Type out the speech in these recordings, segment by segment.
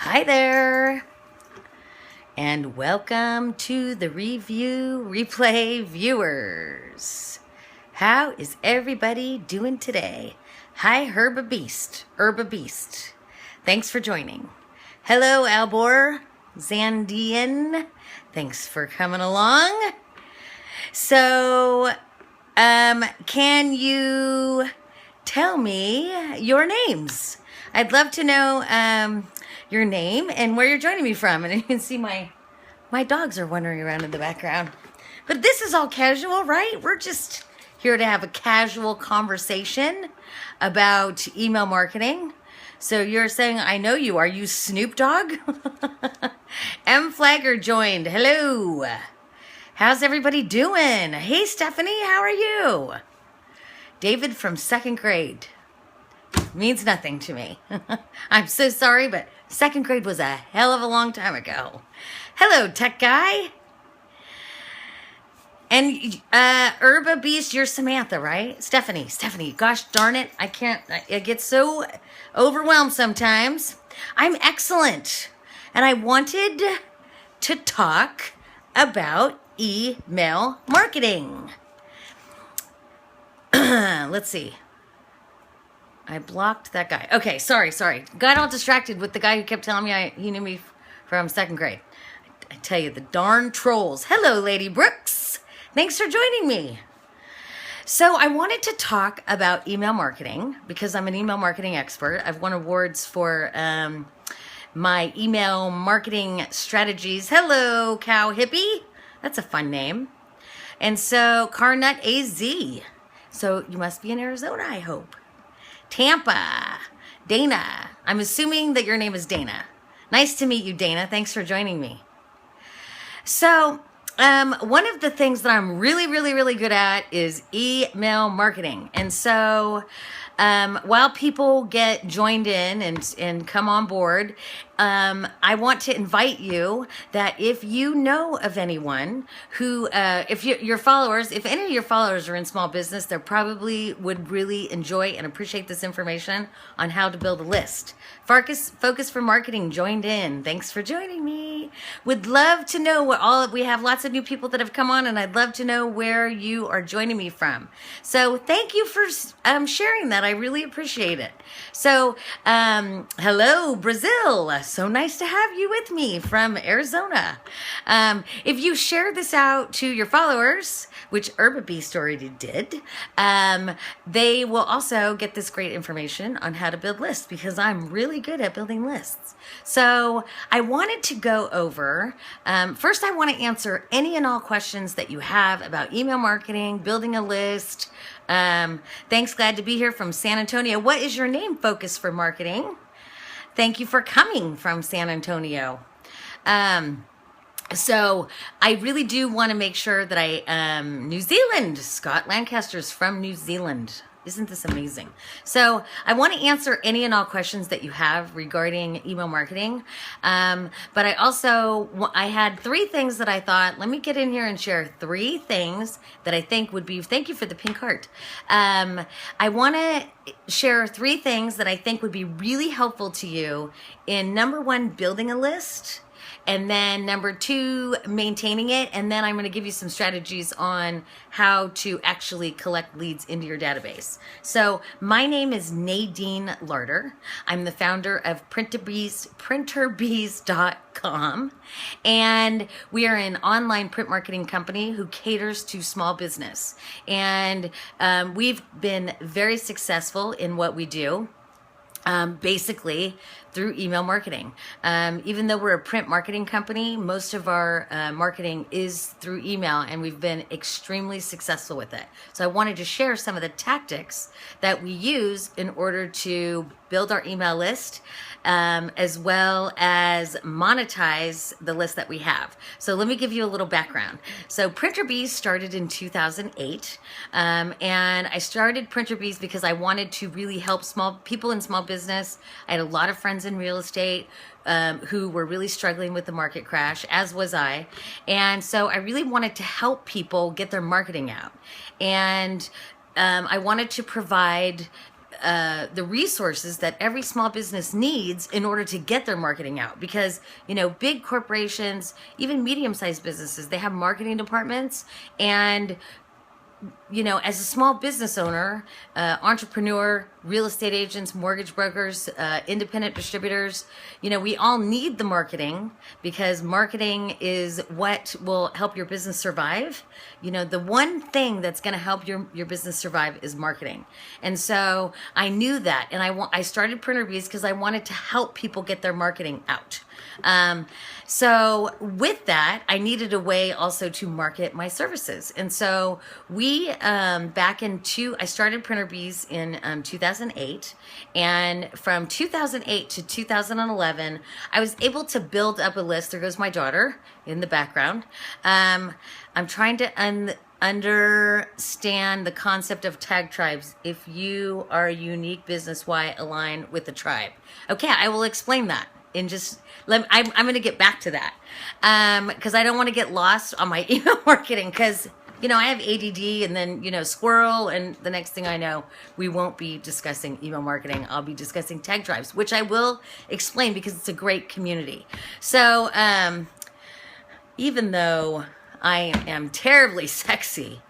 Hi there, and welcome to the Review Replay viewers. How is everybody doing today? Hi, Herba Beast. Thanks for joining. Hello, Albor Zandian. Thanks for coming along. So, can you tell me your names? I'd love to know your name and where you're joining me from. And you can see my dogs are wandering around in the background. But this is all casual, right? We're just here to have a casual conversation about email marketing. So you're saying, I know you. Are you Snoop Dogg? M. Flagger joined. Hello. How's everybody doing? Hey, Stephanie, how are you? David from second grade. Means nothing to me. I'm so sorry, but second grade was a hell of a long time ago. Hello, tech guy. And Herba Beast, you're Samantha, right? Stephanie, gosh darn it. I get so overwhelmed sometimes. I'm excellent. And I wanted to talk about email marketing. Let's see. I blocked that guy. Okay, sorry. Got all distracted with the guy who kept telling me he knew me from second grade. I tell you, the darn trolls. Hello, Lady Brooks. Thanks for joining me. So I wanted to talk about email marketing because I'm an email marketing expert. I've won awards for my email marketing strategies. Hello, Cow Hippie. That's a fun name. And so Carnut AZ. So you must be in Arizona, I hope. Tampa, Dana. I'm assuming that your name is Dana. Nice to meet you, Dana. Thanks for joining me. So, one of the things that I'm really good at is email marketing. And so, while people get joined in and come on board, I want to invite you that if you know of anyone who, if your followers, if any of your followers are in small business, they probably would really enjoy and appreciate this information on how to build a list. Focus for Marketing joined in. Thanks for joining me. Would love to know we have lots of new people that have come on, and I'd love to know where you are joining me from. So thank you for sharing that. I really appreciate it. So hello, Brazil. So nice to have you with me from Arizona. If you share this out to your followers, which Herba Beast already did, they will also get this great information on how to build lists because I'm really good at building lists. So I wanted to go over, first I want to answer any and all questions that you have about email marketing, building a list. Thanks, glad to be here from San Antonio. What is your name, Focus for Marketing? Thank you for coming from San Antonio. So I really do want to make sure that New Zealand, Scott Lancaster's from New Zealand. Isn't this amazing? So I want to answer any and all questions that you have regarding email marketing. But I had three things that I thought, let me get in here and share three things that I think would be, thank you for the pink heart. I want to share three things that I think would be really helpful to you in number one, building a list. And then number two, maintaining it. And then I'm going to give you some strategies on how to actually collect leads into your database. So my name is Nadine Larder. I'm the founder of printerbees.com. And we are an online print marketing company who caters to small business. And we've been very successful in what we do. Basically through email marketing. Even though we're a print marketing company, most of our marketing is through email, and we've been extremely successful with it. So I wanted to share some of the tactics that we use in order to build our email list, as well as monetize the list that we have. So let me give you a little background. So PrinterBees started in 2008, and I started PrinterBees because I wanted to really help small people in small business. I had a lot of friends in real estate who were really struggling with the market crash, as was I. And so I really wanted to help people get their marketing out. And I wanted to provide the resources that every small business needs in order to get their marketing out. Because, big corporations, even medium-sized businesses, they have marketing departments. And as a small business owner, entrepreneur, real estate agents, mortgage brokers, independent distributors, we all need the marketing, because marketing is what will help your business survive. The one thing that's going to help your business survive is marketing. And so I knew that. And I started Printer Bees because I wanted to help people get their marketing out. So with that, I needed a way also to market my services. And so I started Printer Bees in 2008. And from 2008 to 2011, I was able to build up a list. There goes my daughter in the background. I'm trying to understand the concept of tag tribes. If you are a unique business, why align with the tribe? Okay, I will explain that. I'm going to get back to that because I don't want to get lost on my email marketing, because I have ADD and then squirrel, and the next thing I know, we won't be discussing email marketing. I'll be discussing tag tribes, which I will explain because it's a great community. So even though I am terribly sexy,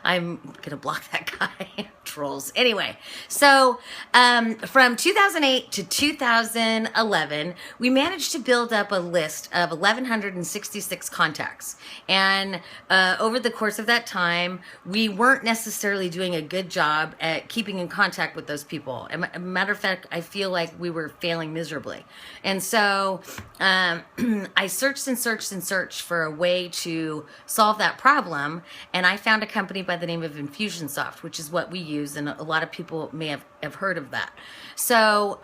I'm gonna block that guy. Trolls. Anyway, so from 2008 to 2011, we managed to build up a list of 1,166 contacts. And over the course of that time, we weren't necessarily doing a good job at keeping in contact with those people. As a matter of fact, I feel like we were failing miserably. And so I searched and searched and searched for a way to solve that problem. And I found a company by the name of Infusionsoft, which is what we use. And a lot of people may have heard of that. So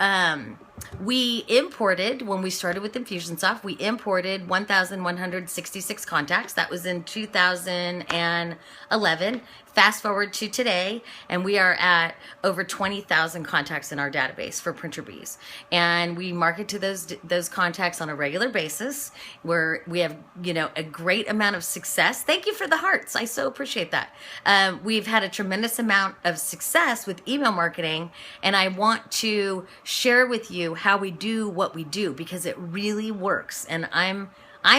we imported, when we started with Infusionsoft, we imported 1,166 contacts. That was in 2011. Fast forward to today, and we are at over 20,000 contacts in our database for Printer Bees. And we market to those contacts on a regular basis, where we have, a great amount of success. Thank you for the hearts. I so appreciate that. We've had a tremendous amount of success with email marketing, and I want to share with you how we do what we do, because it really works. And I'm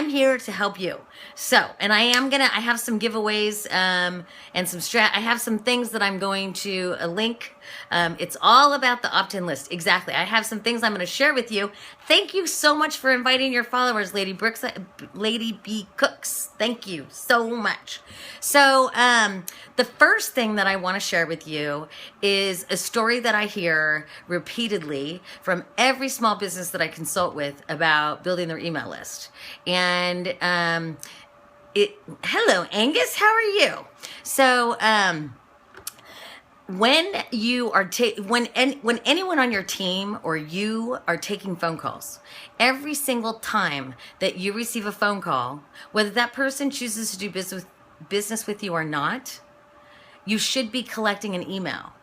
here to help you. So, and I have some giveaways and I have some things that I'm going to link. It's all about the opt-in list. Exactly. I have some things I'm going to share with you. Thank you so much for inviting your followers, Lady B Cooks. Thank you so much. So, the first thing that I want to share with you is a story that I hear repeatedly from every small business that I consult with about building their email list. And hello, Angus, how are you? So, when you are when anyone on your team or you are taking phone calls, every single time that you receive a phone call, whether that person chooses to do business with you or not, you should be collecting an email.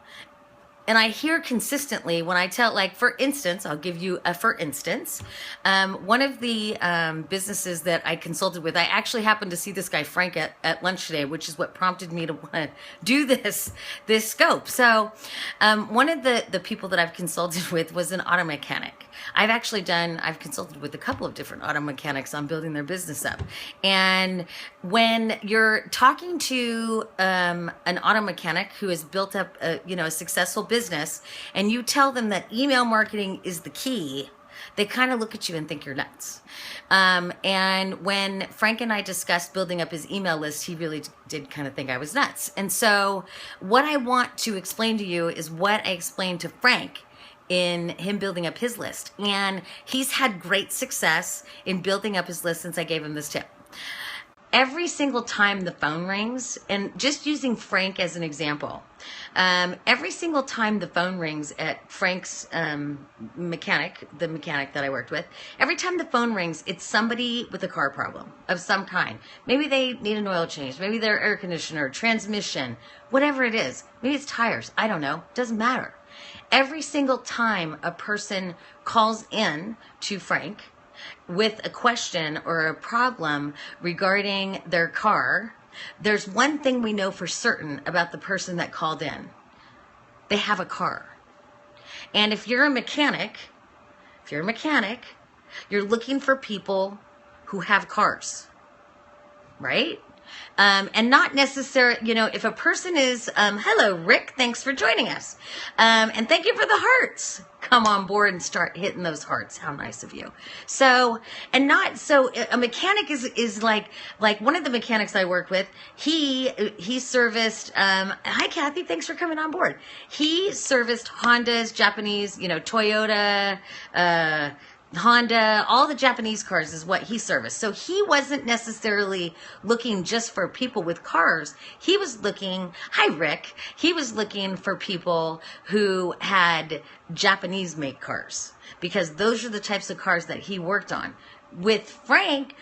And I hear consistently when I tell, like, for instance, I'll give you a for instance. One of the businesses that I consulted with, I actually happened to see this guy, Frank, at lunch today, which is what prompted me to want to do this scope. So one of the people that I've consulted with was an auto mechanic. I've consulted with a couple of different auto mechanics on building their business up. And when you're talking to an auto mechanic who has built up a successful business, and you tell them that email marketing is the key, they kind of look at you and think you're nuts. And when Frank and I discussed building up his email list, he really did kind of think I was nuts. And so what I want to explain to you is what I explained to Frank in him building up his list. And he's had great success in building up his list since I gave him this tip. Every single time the phone rings, and just using Frank as an example, every single time the phone rings at Frank's mechanic, the mechanic that I worked with, every time the phone rings, it's somebody with a car problem of some kind. Maybe they need an oil change, maybe their air conditioner, transmission, whatever it is. Maybe it's tires, I don't know, doesn't matter. Every single time a person calls in to Frank with a question or a problem regarding their car, there's one thing we know for certain about the person that called in. They have a car. And if you're a mechanic, you're looking for people who have cars, right? And not necessarily, if a person is, hello, Rick, thanks for joining us. And thank you for the hearts. Come on board and start hitting those hearts. How nice of you. So, a mechanic is like one of the mechanics I work with, he serviced, hi, Kathy, thanks for coming on board. He serviced Honda's, Japanese, Toyota, Honda, all the Japanese cars is what he serviced. So he wasn't necessarily looking just for people with cars. He was looking, hi Rick, he was looking for people who had Japanese make cars, because those are the types of cars that he worked on. With Frank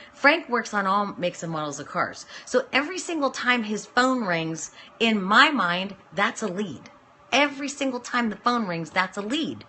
works on all makes and models of cars. So every single time his phone rings, in my mind, that's a lead. Every single time the phone rings, that's a lead.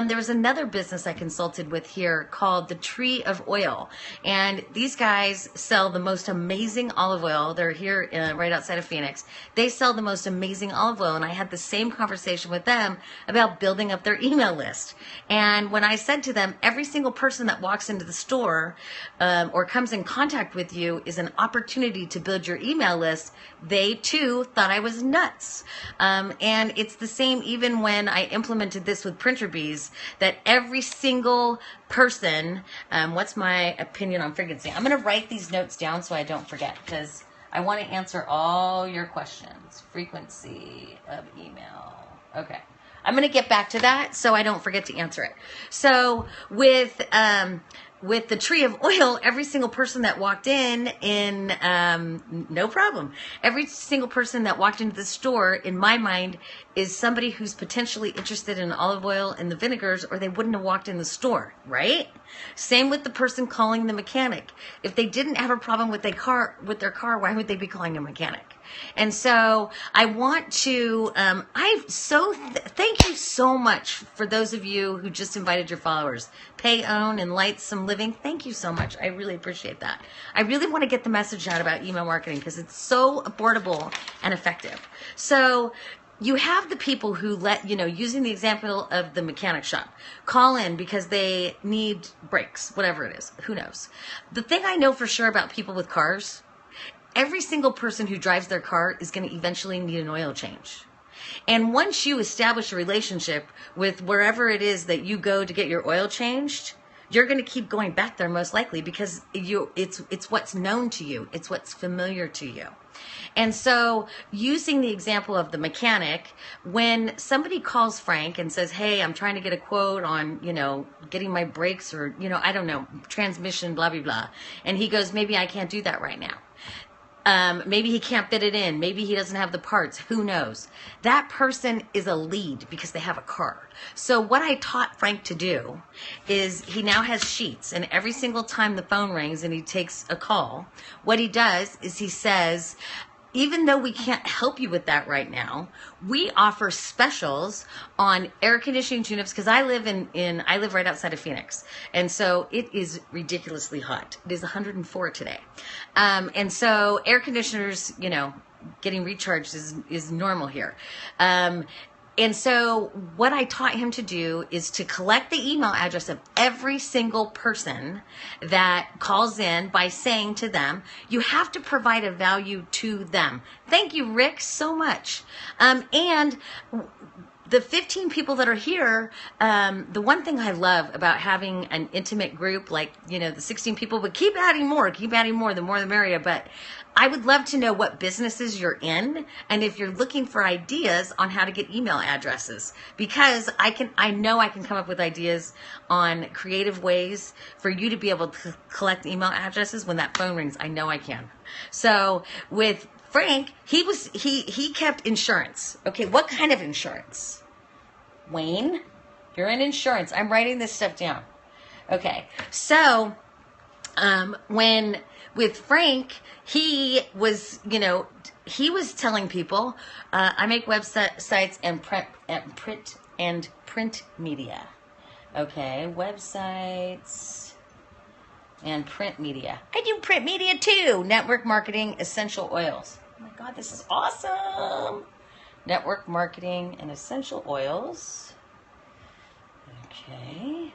There was another business I consulted with here called The Tree of Oil. And these guys sell the most amazing olive oil. They're here right outside of Phoenix. They sell the most amazing olive oil. And I had the same conversation with them about building up their email list. And when I said to them, every single person that walks into the store or comes in contact with you is an opportunity to build your email list, they too thought I was nuts. And it's the same even when I implemented this with Printer Bees, that every single person, what's my opinion on frequency? I'm going to write these notes down so I don't forget, because I want to answer all your questions. Frequency of email. Okay. I'm going to get back to that so I don't forget to answer it. So with the Tree of Oil, every single person that walked in, no problem. Every single person that walked into the store, in my mind, is somebody who's potentially interested in olive oil and the vinegars, or they wouldn't have walked in the store, right? Same with the person calling the mechanic. If they didn't have a problem with their car, why would they be calling a mechanic? And so I want to, thank you so much for those of you who just invited your followers. Pay, Own, and Light Some Living. Thank you so much. I really appreciate that. I really want to get the message out about email marketing because it's so affordable and effective. So you have the people who using the example of the mechanic shop, call in because they need brakes, whatever it is, who knows. The thing I know for sure about people with cars, every single person who drives their car is going to eventually need an oil change. And once you establish a relationship with wherever it is that you go to get your oil changed, you're going to keep going back there most likely because it's what's known to you. It's what's familiar to you. And so using the example of the mechanic, when somebody calls Frank and says, hey, I'm trying to get a quote on, getting my brakes or, I don't know, transmission, blah, blah, blah. And he goes, maybe I can't do that right now. Maybe he can't fit it in. Maybe he doesn't have the parts. Who knows? That person is a lead because they have a car. So what I taught Frank to do is he now has sheets, and every single time the phone rings and he takes a call, what he does is he says, even though we can't help you with that right now, we offer specials on air conditioning tune-ups because I live I live right outside of Phoenix. And so it is ridiculously hot. It is 104 today. And so air conditioners, getting recharged is normal here. And so what I taught him to do is to collect the email address of every single person that calls in by saying to them, you have to provide a value to them. Thank you, Rick, so much. And the 15 people that are here, the one thing I love about having an intimate group like, the 16 people, but keep adding more, the more the merrier. But I would love to know what businesses you're in and if you're looking for ideas on how to get email addresses, because I know I can come up with ideas on creative ways for you to be able to collect email addresses when that phone rings. I know I can. So with Frank, he kept insurance. Okay, what kind of insurance? Wayne, you're in insurance. I'm writing this stuff down. Okay, so with Frank, he was telling people, I make websites and print media. Okay, websites and print media. I do print media too. Network marketing, essential oils. Oh my God, this is awesome. Network marketing and essential oils. Okay.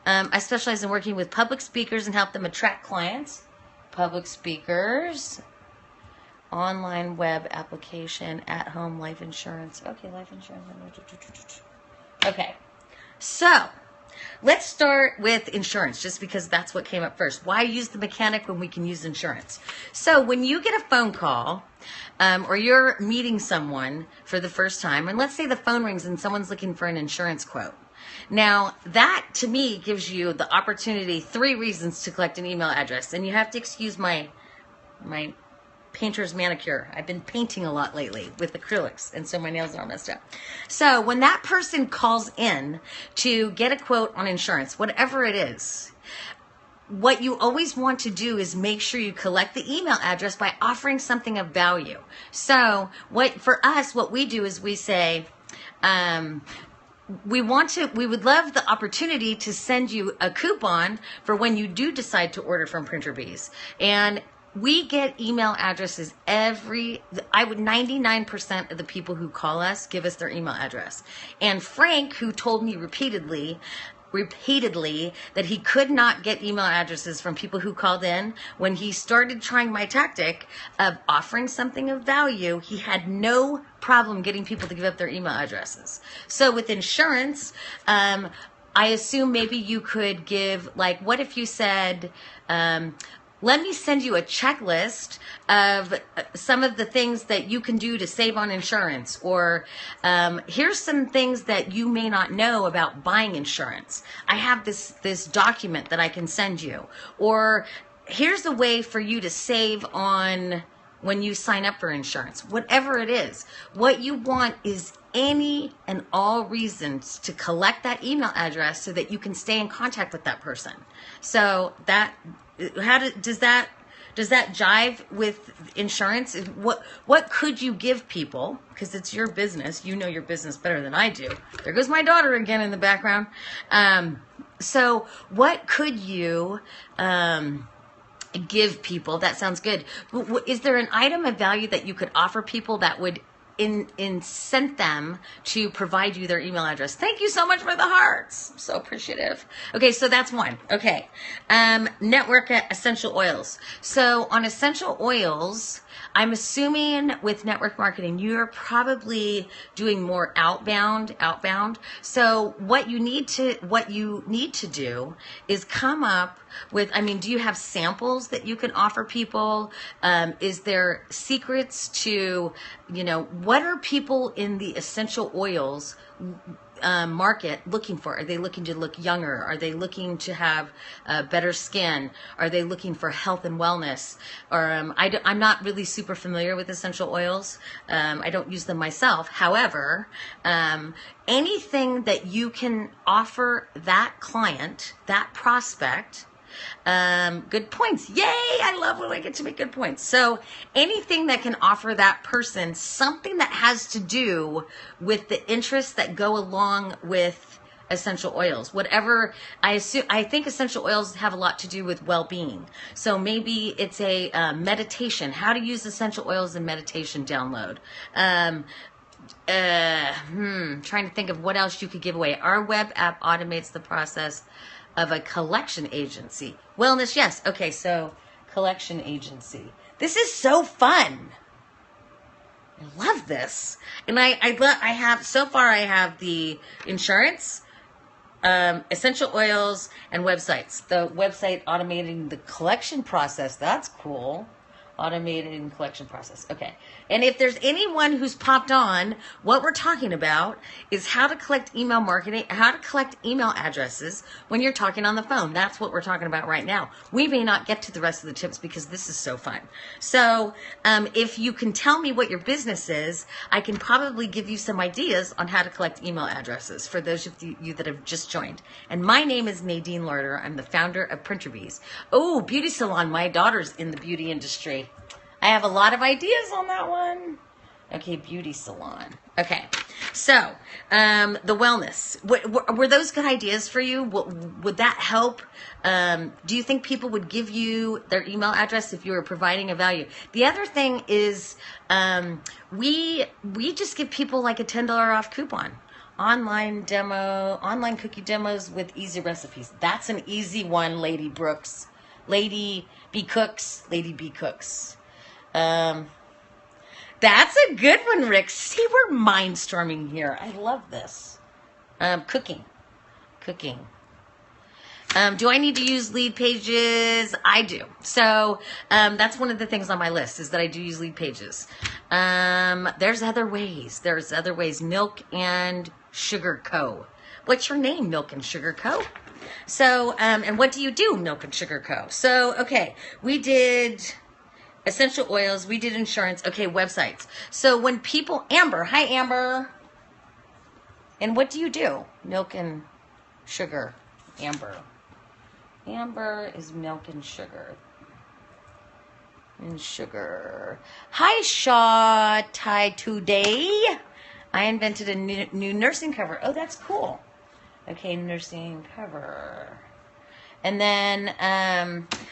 I specialize in working with public speakers and help them attract clients. Public speakers, online web application, at-home life insurance. Okay, life insurance. Okay, so let's start with insurance, just because that's what came up first. Why use the mechanic when we can use insurance? So when you get a phone call, or you're meeting someone for the first time, and let's say the phone rings and someone's looking for an insurance quote. Now, that to me gives you the opportunity, 3 reasons to collect an email address. And you have to excuse my painter's manicure. I've been painting a lot lately with acrylics, and so my nails are all messed up. So when that person calls in to get a quote on insurance, whatever it is, what you always want to do is make sure you collect the email address by offering something of value. So for us, what we do is we say, we would love the opportunity to send you a coupon for when you do decide to order from Printer Bees. And we get email addresses 99% of the people who call us give us their email address. And Frank, who told me repeatedly that he could not get email addresses from people who called in, when he started trying my tactic of offering something of value, he had no problem getting people to give up their email addresses. So with insurance, I assume maybe you could give, like, what if you said, let me send you a checklist of some of the things that you can do to save on insurance, or here's some things that you may not know about buying insurance. I have this document that I can send you, or here's a way for you to save on when you sign up for insurance. Whatever it is, what you want is any and all reasons to collect that email address so that you can stay in contact with that person. So does that jive with insurance? What could you give people? Because it's your business. You know your business better than I do. There goes my daughter again in the background. So what could you give people? That sounds good. Is there an item of value that you could offer people that would incent them to provide you their email address? Thank you so much for the hearts. I'm so appreciative. Okay, so that's one. Okay. Network essential oils. So on essential oils, I'm assuming with network marketing, you're probably doing more outbound. So what you need to do is come up with, do you have samples that you can offer people? Is there secrets to, what are people in the essential oils market looking for? Are they looking to look younger? Are they looking to have better skin? Are they looking for health and wellness? Or I'm not really super familiar with essential oils. I don't use them myself. However, anything that you can offer that client, that prospect, good points. Yay! I love when I get to make good points. So anything that can offer that person something that has to do with the interests that go along with essential oils. Whatever, I think essential oils have a lot to do with well-being. So maybe it's a meditation, how to use essential oils in meditation download. Trying to think of what else you could give away. Our web app automates the process of a collection agency. Wellness, yes. Okay, so collection agency. This is so fun. I love this. And I have the insurance, essential oils, and websites. The website automating the collection process. That's cool. Automated collection process. Okay. And if there's anyone who's popped on, what we're talking about is how to collect email marketing, how to collect email addresses when you're talking on the phone. That's what we're talking about right now. We may not get to the rest of the tips because this is so fun. So if you can tell me what your business is, I can probably give you some ideas on how to collect email addresses for those of you that have just joined. And my name is Nadine Larder. I'm the founder of Printer Bees. Oh, beauty salon. My daughter's in the beauty industry. I have a lot of ideas on that one. Okay, beauty salon. Okay, so the wellness. Were those good ideas for you? Would that help? Do you think people would give you their email address if you were providing a value? The other thing is we just give people like a $10 off coupon online cookie demos with easy recipes. That's an easy one, Lady Brooks. Lady B Cooks. Um, that's a good one, Rick. See, we're mindstorming here. I love this. Cooking. Do I need to use lead pages? I do. So that's one of the things on my list is that I do use lead pages. There's other ways. Milk and Sugar Co. What's your name, Milk and Sugar Co.? So, and what do you do, Milk and Sugar Co.? So, okay, we did essential oils. We did insurance. Okay, websites. So when people, Amber, hi Amber. And what do you do? Milk and Sugar, Amber. Amber is Milk and Sugar. Hi, Shaw Thai Today. I invented a new nursing cover. Oh, that's cool. Okay, nursing cover. And then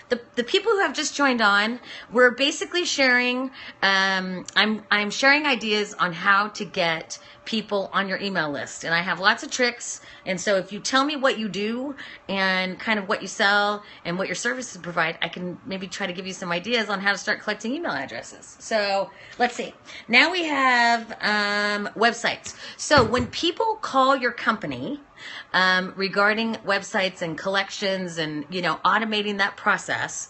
the people who have just joined on, we're basically sharing. I'm sharing ideas on how to get people on your email list, and I have lots of tricks. And so if you tell me what you do and kind of what you sell and what your services provide, I can maybe try to give you some ideas on how to start collecting email addresses. So let's see. Now we have websites. So when people call your company regarding websites and collections and, automating that process,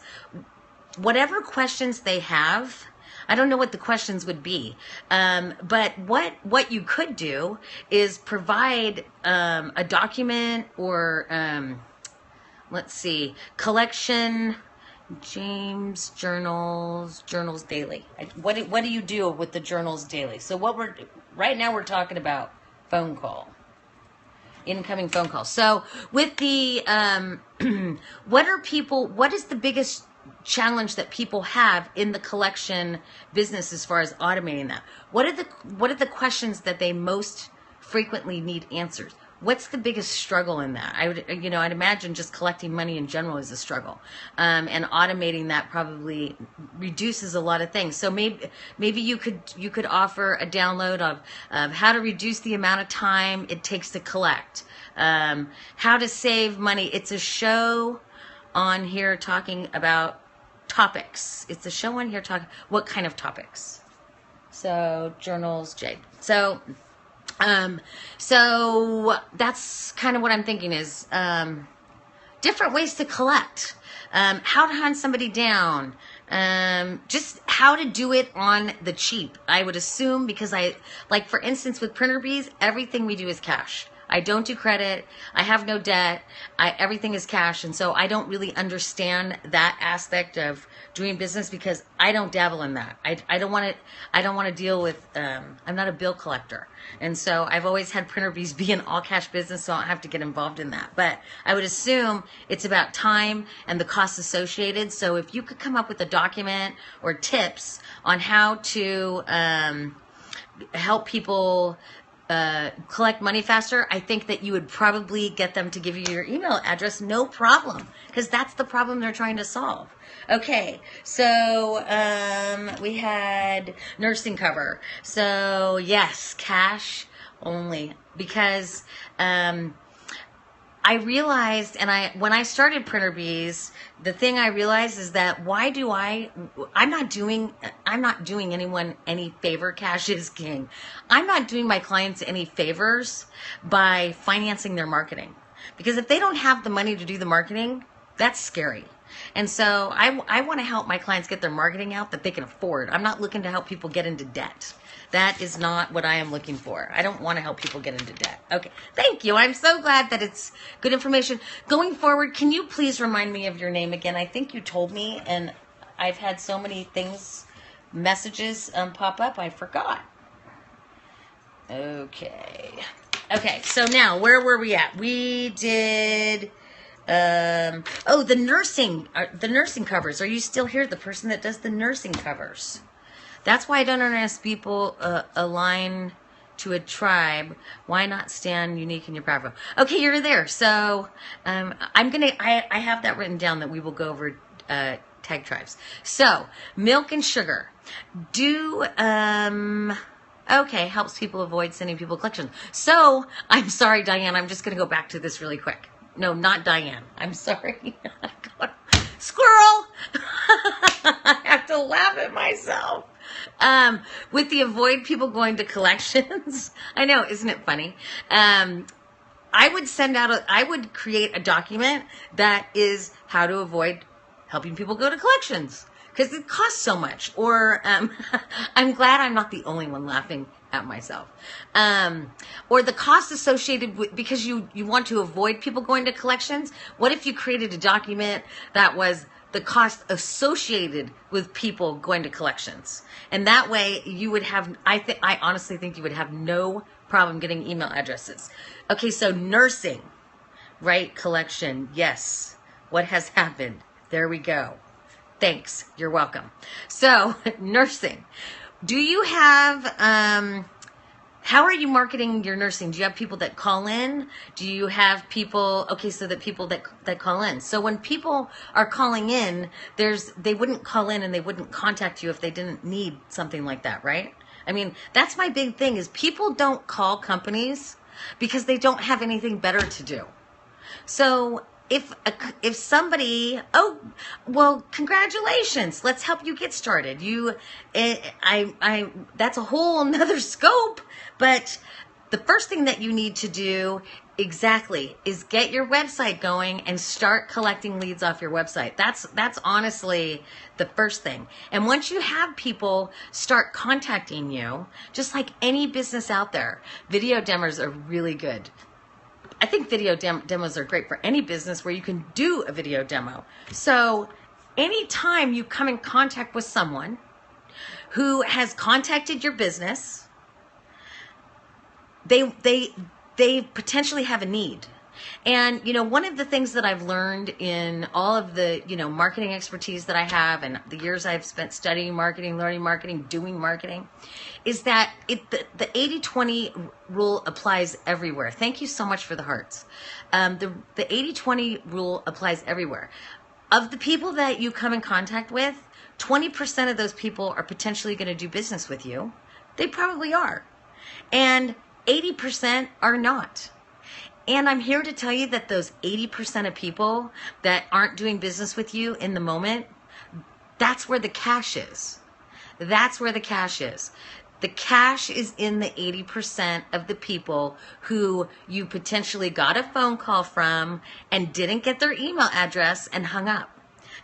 whatever questions they have, I don't know what the questions would be, but what you could do is provide a document or, let's see, collection, James journals daily. What do you do with the journals daily? So right now we're talking about phone call. Incoming phone calls. So with the, what is the biggest challenge that people have in the collection business as far as automating that? What are the questions that they most frequently need answers? What's the biggest struggle in that? I'd imagine just collecting money in general is a struggle, and automating that probably reduces a lot of things. So maybe you could offer a download of how to reduce the amount of time it takes to collect, how to save money. It's a show on here talking about topics. It's a show on here talking what kind of topics. So journals, Jade. So that's kind of what I'm thinking is different ways to collect, how to hunt somebody down, just how to do it on the cheap. I would assume because for instance, with Printer Bees, everything we do is cash. I don't do credit. I have no debt. Everything is cash. And so I don't really understand that aspect of doing business because I don't dabble in that. I don't want to deal with, I'm not a bill collector. And so I've always had Printer Bees be an all cash business, so I don't have to get involved in that. But I would assume it's about time and the costs associated. So if you could come up with a document or tips on how to help people collect money faster, I think that you would probably get them to give you your email address, no problem, because that's the problem they're trying to solve. Okay, so we had nursing cover. So yes, cash only, because I realized, when I started Printer Bees, the thing I realized is that I'm not doing anyone any favor. Cash is king. I'm not doing my clients any favors by financing their marketing, because if they don't have the money to do the marketing, that's scary. And so I want to help my clients get their marketing out that they can afford. I'm not looking to help people get into debt. That is not what I am looking for. I don't want to help people get into debt. Okay, thank you. I'm so glad that it's good information. Going forward, can you please remind me of your name again? I think you told me, and I've had so many messages pop up, I forgot. Okay, so now, where were we at? We did... the nursing covers. Are you still here? The person that does the nursing covers. That's why I don't understand people align to a tribe. Why not stand unique in your profile? Okay, you're there. So I have that written down that we will go over tag tribes. So milk and sugar. Okay, helps people avoid sending people collections. So, I'm sorry, Diane, I'm just going to go back to this really quick. No, not Diane. I'm sorry. Squirrel! I have to laugh at myself. With the avoid people going to collections. I know, isn't it funny? I would create a document that is how to avoid helping people go to collections because it costs so much. Or I'm glad I'm not the only one laughing at myself. Or the cost associated with, because you want to avoid people going to collections. What if you created a document that was the cost associated with people going to collections? And that way you would have, I honestly think you would have no problem getting email addresses. Okay, so nursing, right? Collection, yes. What has happened? There we go. Thanks, you're welcome. So, nursing. Do you have, how are you marketing your nursing? Do you have people that call in? Do you have people, okay, so that people that call in. So when people are calling in, they wouldn't call in and they wouldn't contact you if they didn't need something like that, right? I mean, that's my big thing is people don't call companies because they don't have anything better to do. So if somebody, oh, well, congratulations, let's help you get started. That's a whole nother scope, but the first thing that you need to do exactly is get your website going and start collecting leads off your website. That's honestly the first thing. And once you have people start contacting you, just like any business out there, video demos are really good. I think video demos are great for any business where you can do a video demo. So anytime you come in contact with someone who has contacted your business, they potentially have a need. And, one of the things that I've learned in all of the, marketing expertise that I have and the years I've spent studying marketing, learning marketing, doing marketing, is that the 80-20 rule applies everywhere. Thank you so much for the hearts. The 80-20 rule applies everywhere. Of the people that you come in contact with, 20% of those people are potentially going to do business with you. They probably are. And 80% are not. And I'm here to tell you that those 80% of people that aren't doing business with you in the moment, that's where the cash is. That's where the cash is. The cash is in the 80% of the people who you potentially got a phone call from and didn't get their email address and hung up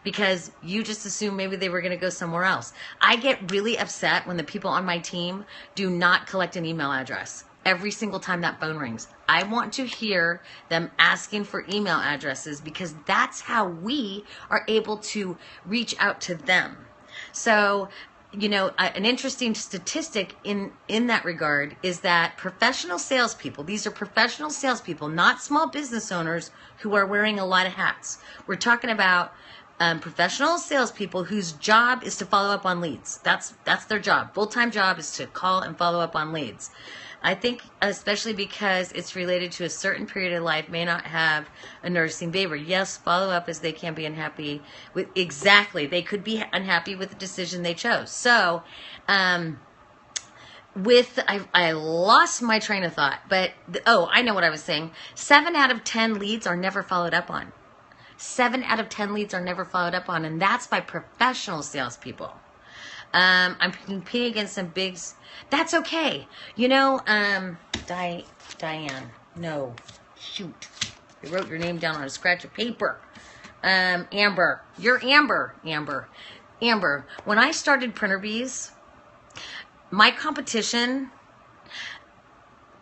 because you just assumed maybe they were going to go somewhere else. I get really upset when the people on my team do not collect an email address. Every single time that phone rings, I want to hear them asking for email addresses because that's how we are able to reach out to them. So, an interesting statistic in that regard is that professional salespeople, these are professional salespeople, not small business owners who are wearing a lot of hats. We're talking about professional salespeople whose job is to follow up on leads. That's their job. Full-time job is to call and follow up on leads. I think especially because it's related to a certain period of life may not have a nursing favor. Yes, follow up as they can be unhappy with, exactly. They could be unhappy with the decision they chose. So, I lost my train of thought, but, I know what I was saying. 7 out of 10 leads are never followed up on. 7 out of 10 leads are never followed up on, and that's by professional salespeople. I'm competing against some bigs. That's okay. Diane, no, shoot. I wrote your name down on a scratch of paper. Amber, you're Amber. Amber, when I started Printer Bees, my competition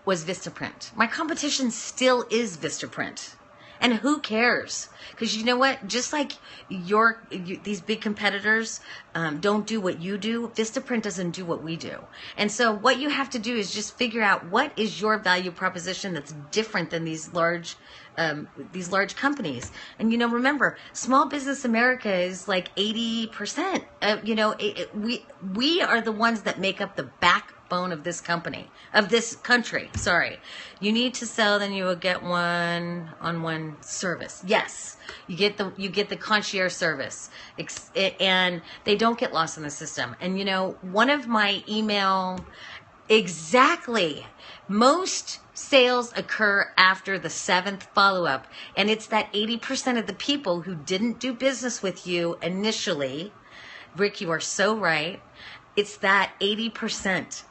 was Vistaprint. My competition still is Vistaprint. And who cares? Because you know what? Just like these big competitors don't do what you do, Vistaprint doesn't do what we do. And so what you have to do is just figure out what is your value proposition that's different than these large companies. And remember, Small Business America is like 80%. We are the ones that make up the backbone of this country. Sorry. You need to sell, then you will get one-on-one service. Yes, you get the concierge service, and they don't get lost in the system. And one of my email Exactly. Most sales occur after the 7th follow-up, and it's that 80% of the people who didn't do business with you initially. Rick, you are so right. It's that 80%.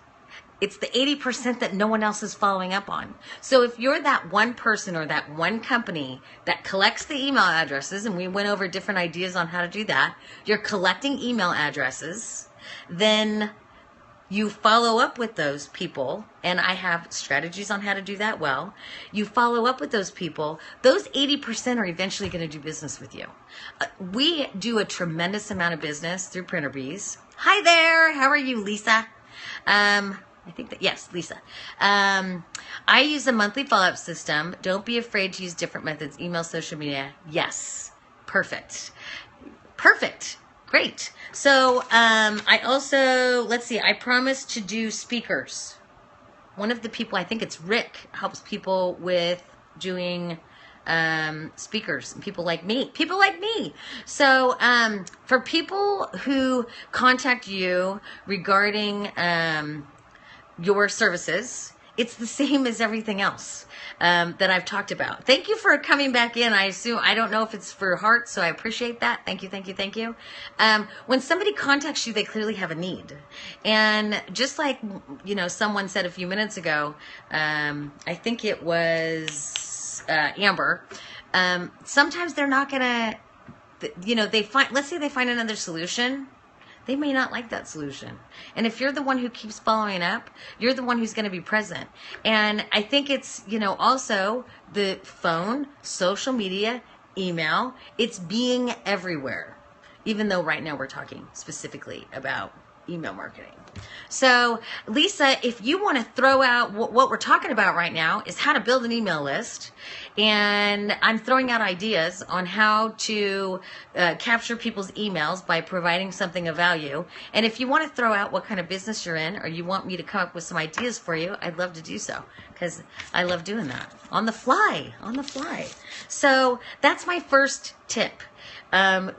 It's the 80% that no one else is following up on. So if you're that one person or that one company that collects the email addresses, and we went over different ideas on how to do that, you're collecting email addresses, then you follow up with those people, and I have strategies on how to do that well. You follow up with those people. Those 80% are eventually going to do business with you. We do a tremendous amount of business through PrinterBees. Hi there. How are you, Lisa? I think that, yes, Lisa. I use a monthly follow-up system. Don't be afraid to use different methods. Email, social media. Yes. Perfect. Perfect. Great. So I also, let's see, I promised to do speakers. One of the people, I think it's Rick, helps people with doing speakers, and people like me. So for people who contact you regarding your services, it's the same as everything else that I've talked about. Thank you for coming back in. I don't know if it's for hearts, so I appreciate that. Thank you. When somebody contacts you, they clearly have a need. And just like, someone said a few minutes ago, I think it was Amber, sometimes they're not gonna, let's say they find another solution. They may not like that solution. And if you're the one who keeps following up, you're the one who's going to be present. And I think it's, also the phone, social media, email, it's being everywhere. Even though right now we're talking specifically about email marketing. So, Lisa, if you want to throw out what we're talking about right now is how to build an email list. And I'm throwing out ideas on how to capture people's emails by providing something of value. And if you want to throw out what kind of business you're in, or you want me to come up with some ideas for you, I'd love to do so, because I love doing that on the fly. So that's my first tip.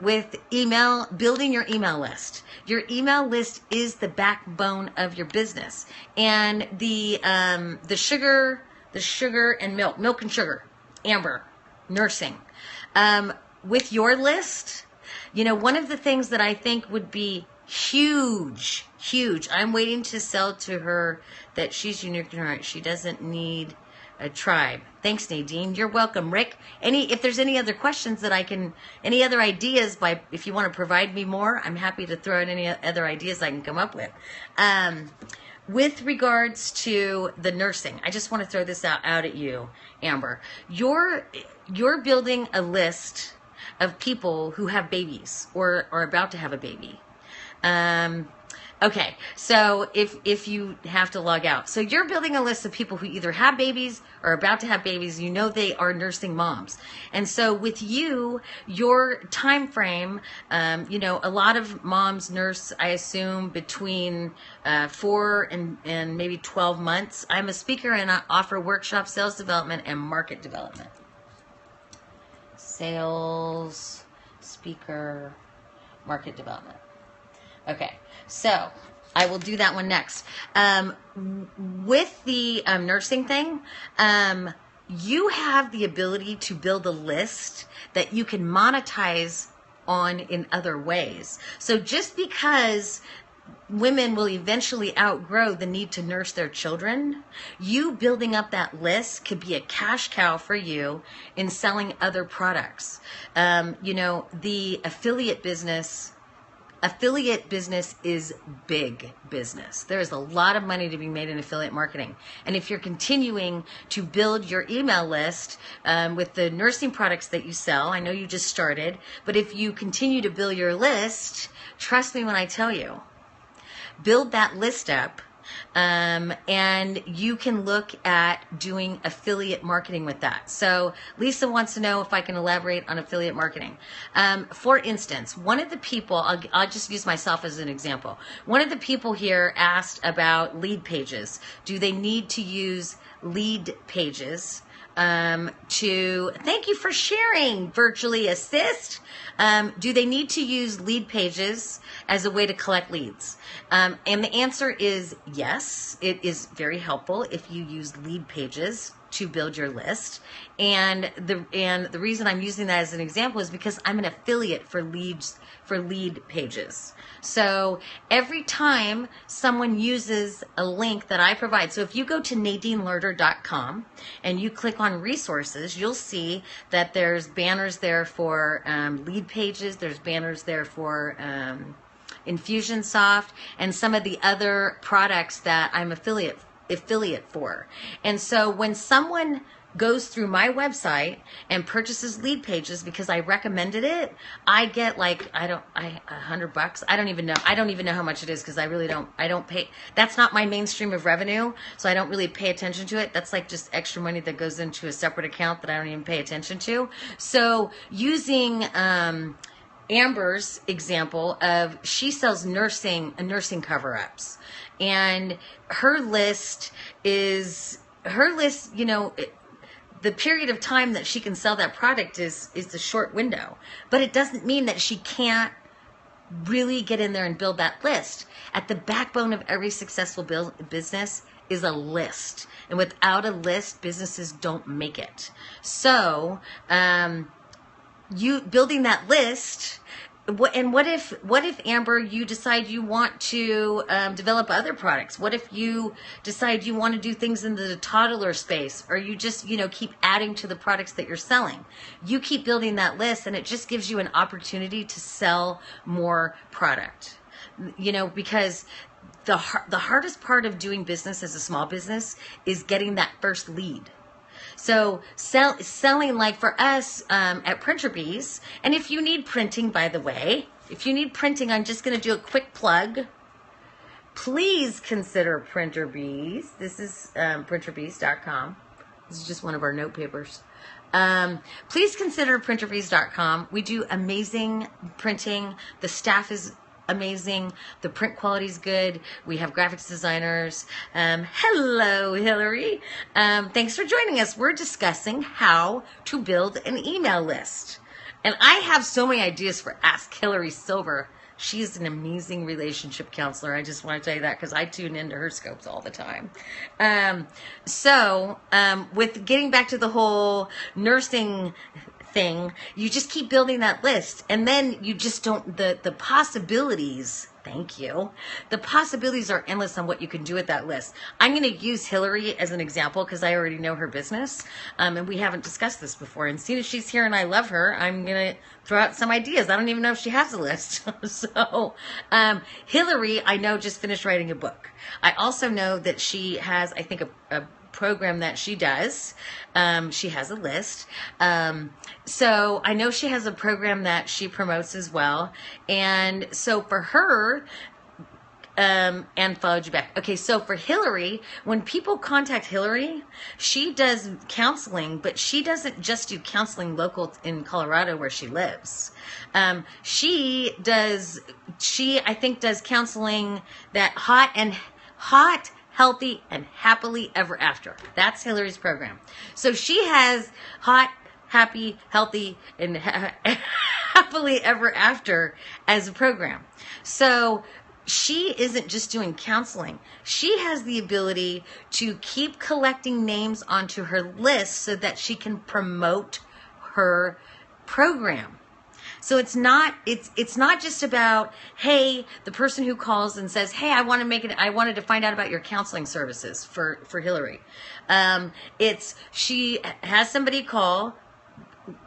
With email, building your email list. Your email list is the backbone of your business. And the sugar and milk and sugar, Amber, nursing. With your list, one of the things that I think would be huge. I'm waiting to sell to her that she's unique in her right. She doesn't need a tribe. Thanks, Nadine. You're welcome, Rick. If there's any other questions any other ideas, if you want to provide me more, I'm happy to throw out any other ideas I can come up with. With regards to the nursing, I just want to throw this out at you, Amber. You're building a list of people who have babies or are about to have a baby. Okay, so if you have to log out. So you're building a list of people who either have babies or are about to have babies. They are nursing moms. And so with you, your time frame, a lot of moms nurse, I assume, between 4 and maybe 12 months. I'm a speaker and I offer workshops, sales development, and market development. Sales, speaker, market development. Okay, so I will do that one next. With the nursing thing, you have the ability to build a list that you can monetize on in other ways. So just because women will eventually outgrow the need to nurse their children, you building up that list could be a cash cow for you in selling other products. The affiliate business is big business. There is a lot of money to be made in affiliate marketing. And if you're continuing to build your email list with the nursing products that you sell, I know you just started, but if you continue to build your list, trust me when I tell you, build that list up. And you can look at doing affiliate marketing with that. So Lisa wants to know if I can elaborate on affiliate marketing. For instance, one of the people, I'll just use myself as an example. One of the people here asked about lead pages. Do they need to use lead pages to thank you for sharing Virtually Assist. Do they need to use lead pages as a way to collect leads? And the answer is yes. It is very helpful if you use lead pages to build your list. And the reason I'm using that as an example is because I'm an affiliate for lead pages. So every time someone uses a link that I provide, so if you go to NadineLerder.com and you click on resources, you'll see that there's banners there for lead pages, there's banners there for Infusionsoft, and some of the other products that I'm affiliate for. And so when someone goes through my website and purchases lead pages because I recommended it, I get like $100. I don't even know how much it is because I don't pay. That's not my mainstream of revenue, so I don't really pay attention to it. That's like just extra money that goes into a separate account that I don't even pay attention to. So using Amber's example of, she sells nursing cover-ups, and her list, you know, the period of time that she can sell that product is a short window, but it doesn't mean that she can't really get in there and build that list. At the backbone of every successful business is a list, and without a list, businesses don't make it. So you building that list. And what if Amber, you decide you want to develop other products? What if you decide you want to do things in the toddler space, or you just, you know, keep adding to the products that you're selling? You keep building that list, and it just gives you an opportunity to sell more product. You know, because the hardest part of doing business as a small business is getting that first lead. So selling, like for us at PrinterBees, and if you need printing, by the way, if you need printing, I'm just going to do a quick plug. Please consider PrinterBees. This is printerbees.com. This is just one of our note papers. Please consider printerbees.com. We do amazing printing. The staff is amazing. The print quality is good. We have graphics designers. Hello, Hillary. Thanks for joining us. We're discussing how to build an email list. And I have so many ideas for Ask Hillary Silver. She's an amazing relationship counselor. I just want to tell you that because I tune into her scopes all the time. With getting back to the whole nursing thing, you just keep building that list, and then you just don't, the possibilities, thank you, the possibilities are endless on what you can do with that list. I'm going to use Hillary as an example because I already know her business, and we haven't discussed this before, and seeing as she's here and I love her, I'm going to throw out some ideas. I don't even know if she has a list. So Hillary, I know, just finished writing a book. I also know that she has, I think, a program that she does. She has a list. So I know she has a program that she promotes as well. And so for her, and followed you back. Okay, so for Hillary, when people contact Hillary, she does counseling, but she doesn't just do counseling local in Colorado where she lives. She I think does counseling that hot, healthy, and happily ever after. That's Hillary's program. So she has hot, happy, healthy, and happily ever after as a program. So she isn't just doing counseling. She has the ability to keep collecting names onto her list so that she can promote her program. So it's not just about, hey, the person who calls and says, hey, I wanted to find out about your counseling services for Hillary. She has somebody call,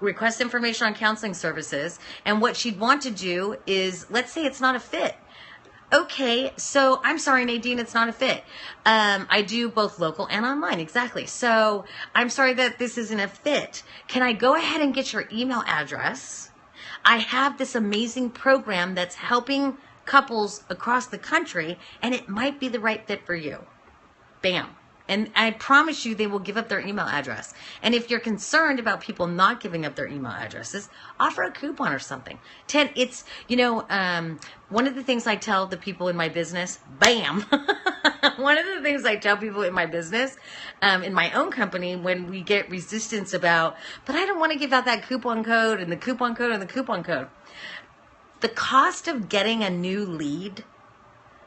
request information on counseling services, and what she'd want to do is, let's say it's not a fit. Okay, so I'm sorry, Nadine, it's not a fit. I do both local and online, exactly. So I'm sorry that this isn't a fit. Can I go ahead and get your email address? I have this amazing program that's helping couples across the country, and it might be the right fit for you. Bam. And I promise you they will give up their email address. And if you're concerned about people not giving up their email addresses, offer a coupon or something. It's, one of the things I tell the people in my business, bam. One of the things I tell people in my business, in my own company, when we get resistance about, but I don't want to give out that coupon code and the coupon code and the coupon code. The cost of getting a new lead,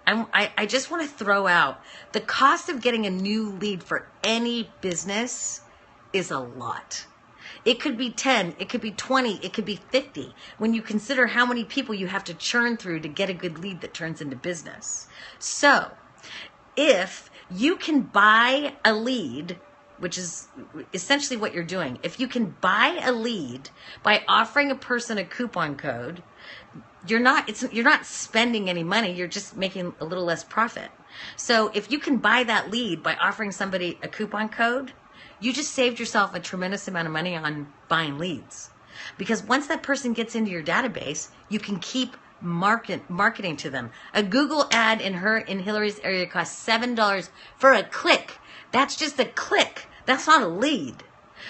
I just want to throw out, the cost of getting a new lead for any business is a lot. It could be 10, it could be 20, it could be 50, when you consider how many people you have to churn through to get a good lead that turns into business. So, if you can buy a lead, which is essentially what you're doing, if you can buy a lead by offering a person a coupon code, you're not spending any money, you're just making a little less profit. So if you can buy that lead by offering somebody a coupon code, you just saved yourself a tremendous amount of money on buying leads. Because once that person gets into your database, you can keep marketing to them. A Google ad in Hillary's area costs $7 for a click. That's just a click. That's not a lead.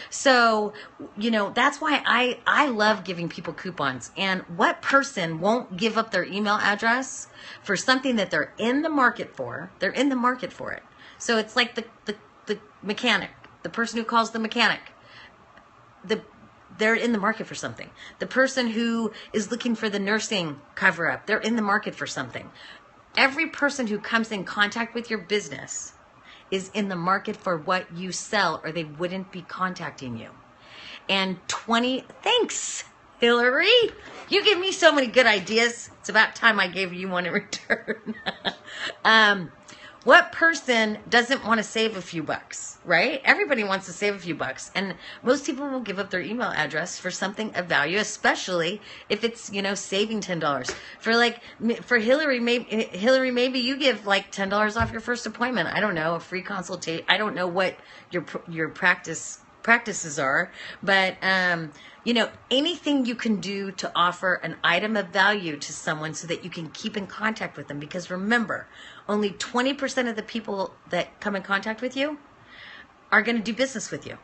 So, that's why I love giving people coupons. And what person won't give up their email address for something that they're in the market for? They're in the market for it. So it's like the mechanic, the person who calls the mechanic. They're in the market for something. The person who is looking for the nursing cover-up, they're in the market for something. Every person who comes in contact with your business is in the market for what you sell, or they wouldn't be contacting you. And thanks, Hillary. You give me so many good ideas. It's about time I gave you one in return. What person doesn't want to save a few bucks, right? Everybody wants to save a few bucks. And most people will give up their email address for something of value, especially if it's, saving $10. For Hillary, maybe you give like $10 off your first appointment. I don't know, a free consultation. I don't know what your practices are, but anything you can do to offer an item of value to someone so that you can keep in contact with them. Because remember, only 20% of the people that come in contact with you are going to do business with you.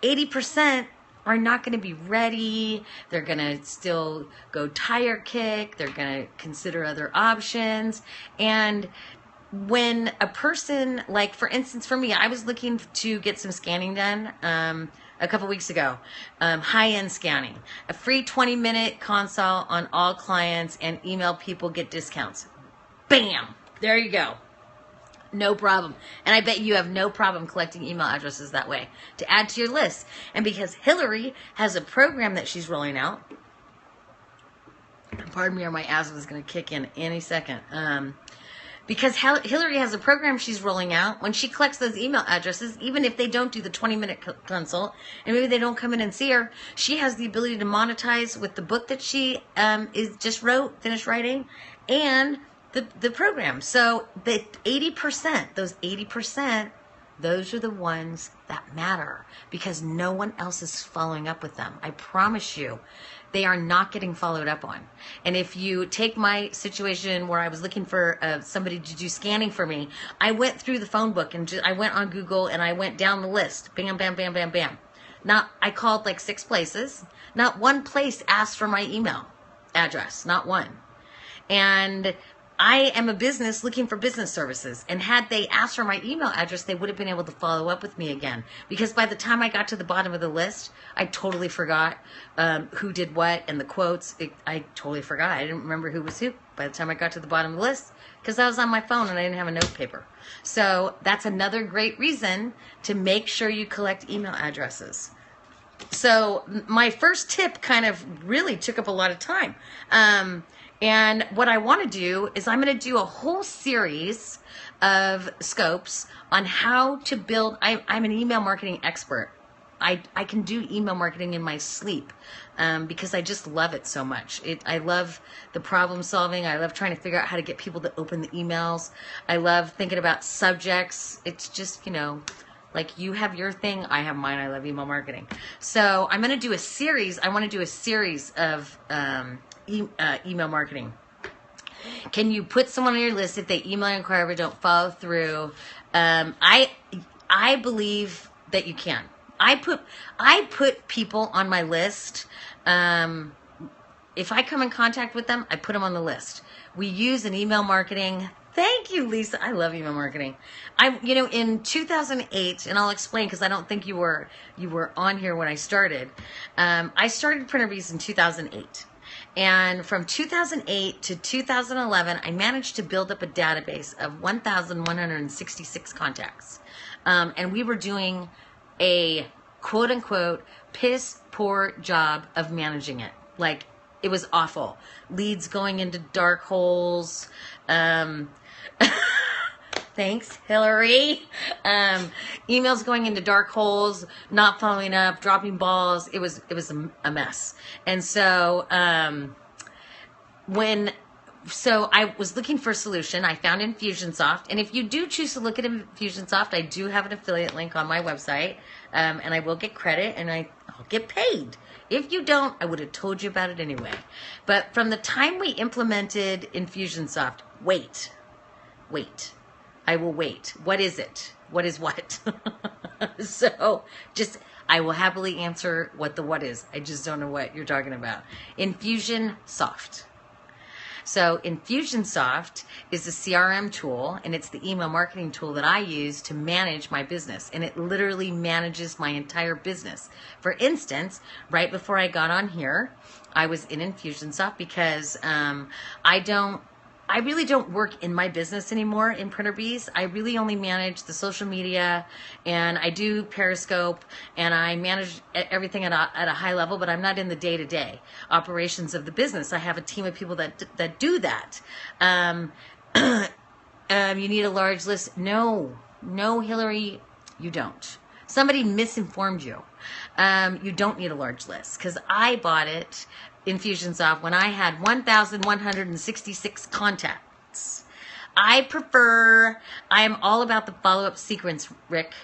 80% are not going to be ready. They're going to still go tire kick. They're going to consider other options. And when a person, like for instance, for me, I was looking to get some scanning done a couple weeks ago, high-end scanning, a free 20-minute consult on all clients, and email people get discounts. Bam! There you go. No problem. And I bet you have no problem collecting email addresses that way to add to your list. And because Hillary has a program that she's rolling out, pardon me, or my asthma is going to kick in any second. Because Hillary has a program she's rolling out. When she collects those email addresses, even if they don't do the 20-minute consult, and maybe they don't come in and see her, she has the ability to monetize with the book that she finished writing, and the program. So the 80%, those 80%, those are the ones that matter, because no one else is following up with them. I promise you, they are not getting followed up on. And if you take my situation where I was looking for somebody to do scanning for me, I went through the phone book and I went on Google and I went down the list. Bam, bam, bam, bam, bam. I called like 6 places. Not one place asked for my email address. Not one. And I am a business looking for business services, and had they asked for my email address, they would have been able to follow up with me again. Because by the time I got to the bottom of the list, I totally forgot who did what and the quotes. I totally forgot. I didn't remember who was who by the time I got to the bottom of the list, because I was on my phone and I didn't have a note paper. So that's another great reason to make sure you collect email addresses. So my first tip kind of really took up a lot of time. And what I want to do is I'm going to do a whole series of scopes on how to build. I'm an email marketing expert. I can do email marketing in my sleep because I just love it so much. I love the problem solving. I love trying to figure out how to get people to open the emails. I love thinking about subjects. It's just, like you have your thing, I have mine. I love email marketing. So I'm going to do a series. I want to do a series of email marketing. Can you put someone on your list if they email, inquire, but don't follow through? I believe that you can. I put people on my list. If I come in contact with them, I put them on the list. We use an email marketing. Thank you, Lisa. I love email marketing. In 2008, and I'll explain because I don't think you were on here when I started. I started PrinterBees in 2008. And from 2008 to 2011, I managed to build up a database of 1,166 contacts. And we were doing a quote unquote piss poor job of managing it. Like, it was awful. Leads going into dark holes. Thanks, Hillary. Emails going into dark holes, not following up, dropping balls. It was a mess. And so so I was looking for a solution. I found Infusionsoft. And if you do choose to look at Infusionsoft, I do have an affiliate link on my website. And I will get credit and I'll get paid. If you don't, I would have told you about it anyway. But from the time we implemented Infusionsoft, wait. I will wait. What is it? What is what? So I will happily answer what the what is. I just don't know what you're talking about. Infusionsoft. So Infusionsoft is a CRM tool, and it's the email marketing tool that I use to manage my business. And it literally manages my entire business. For instance, right before I got on here, I was in Infusionsoft because I really don't work in my business anymore in PrinterBees. I really only manage the social media, and I do Periscope, and I manage everything at a high level, but I'm not in the day-to-day operations of the business. I have a team of people that do that. You need a large list? No, Hillary, you don't. Somebody misinformed you. You don't need a large list because I bought it, Infusionsoft, when I had 1,166 contacts. I am all about the follow-up sequence, Rick.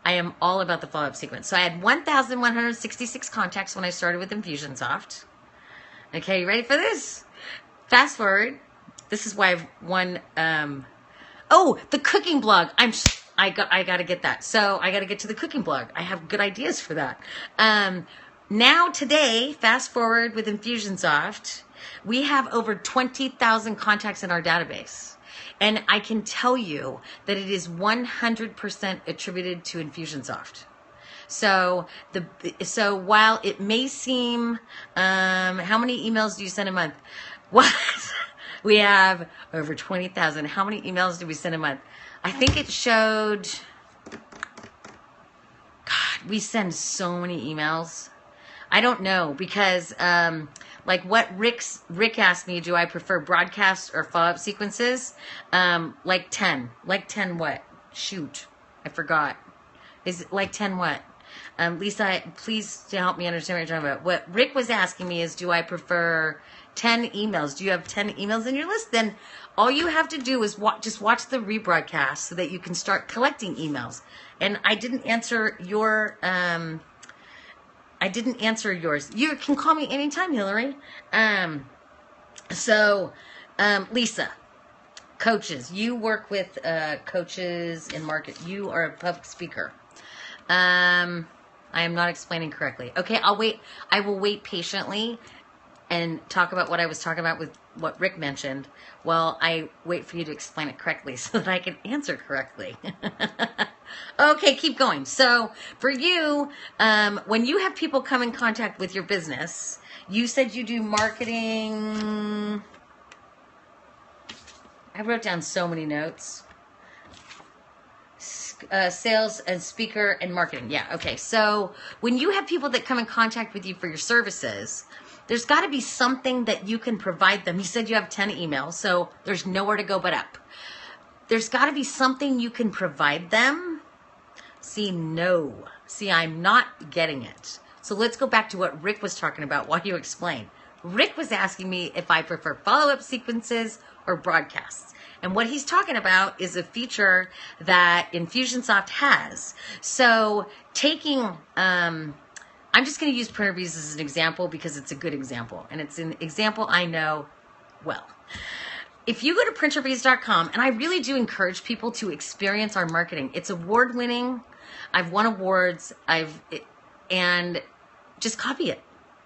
I am all about the follow-up sequence. So I had 1,166 contacts when I started with Infusionsoft. Okay, you ready for this? Fast forward. This is why I've won. The cooking blog. I got to get that. So I got to get to the cooking blog. I have good ideas for that. Now today, fast forward with Infusionsoft, we have over 20,000 contacts in our database. And I can tell you that it is 100% attributed to Infusionsoft. So while it may seem, how many emails do you send a month? What? We have over 20,000. How many emails do we send a month? I think it showed, God, we send so many emails. I don't know because, like what Rick asked me, do I prefer broadcast or follow-up sequences? Like 10 what? Shoot, I forgot. Is it like 10 what? Lisa, please to help me understand what you're talking about. What Rick was asking me is, do I prefer 10 emails? Do you have 10 emails in your list? Then all you have to do is just watch the rebroadcast so that you can start collecting emails. And I didn't answer your, yours. You can call me anytime, Hillary. Lisa, coaches, you work with coaches in market. You are a public speaker. I am not explaining correctly. Okay, I'll wait. I will wait patiently and talk about what I was talking about with what Rick mentioned while I wait for you to explain it correctly so that I can answer correctly. Okay, keep going. So for you, when you have people come in contact with your business, you said you do marketing. I wrote down so many notes. Sales and speaker and marketing. Yeah, okay. So when you have people that come in contact with you for your services, there's got to be something that you can provide them. You said you have 10 emails, so there's nowhere to go but up. There's got to be something you can provide them. See, I'm not getting it. So let's go back to what Rick was talking about while you explain. Rick was asking me if I prefer follow-up sequences or broadcasts. And what he's talking about is a feature that Infusionsoft has. So taking, I'm just going to use PrinterBees as an example because it's a good example. And it's an example I know well. if you go to printerbees.com, and I really do encourage people to experience our marketing. It's award-winning. I've won awards. And just copy it.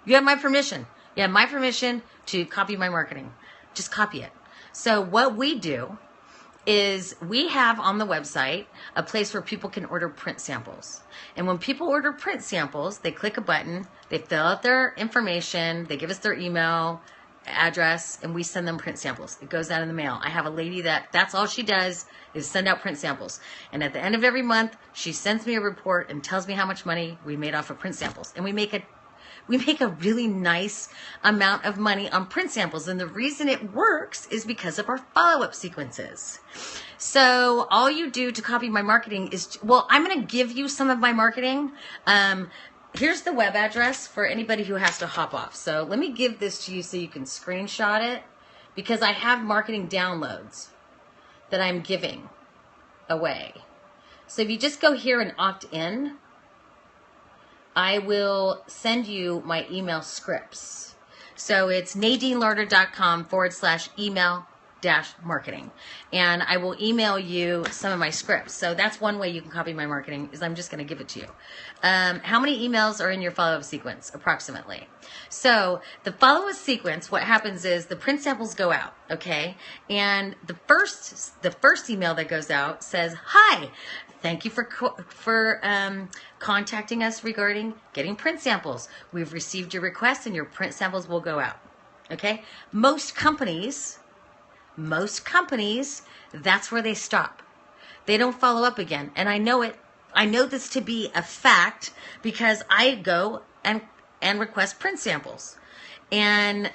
You have my permission. You have my permission to copy my marketing. Just copy it. So what we do is we have on the website a place where people can order print samples. And when people order print samples, they click a button, they fill out their information, they give us their email address, and we send them print samples. It goes out in the mail. I have a lady that's all she does is send out print samples. And at the end of every month, she sends me a report and tells me how much money we made off of print samples. And we make a really nice amount of money on print samples. And the reason it works is because of our follow-up sequences. So all you do to copy my marketing is, well, I'm going to give you some of my marketing. Here's the web address for anybody who has to hop off. So let me give this to you so you can screenshot it, because I have marketing downloads that I'm giving away. So if you just go here and opt in, I will send you my email scripts. So it's nadinelarder.com/email-marketing. And I will email you some of my scripts. So that's one way you can copy my marketing, is I'm just going to give it to you. How many emails are in your follow-up sequence, approximately? So the follow-up sequence, what happens is the print samples go out, okay? And the first email that goes out says, "Hi, thank you for contacting us regarding getting print samples. We've received your request and your print samples will go out." Okay? Most companies, that's where they stop. They don't follow up again. And I know it. I know this to be a fact because I go and request print samples. And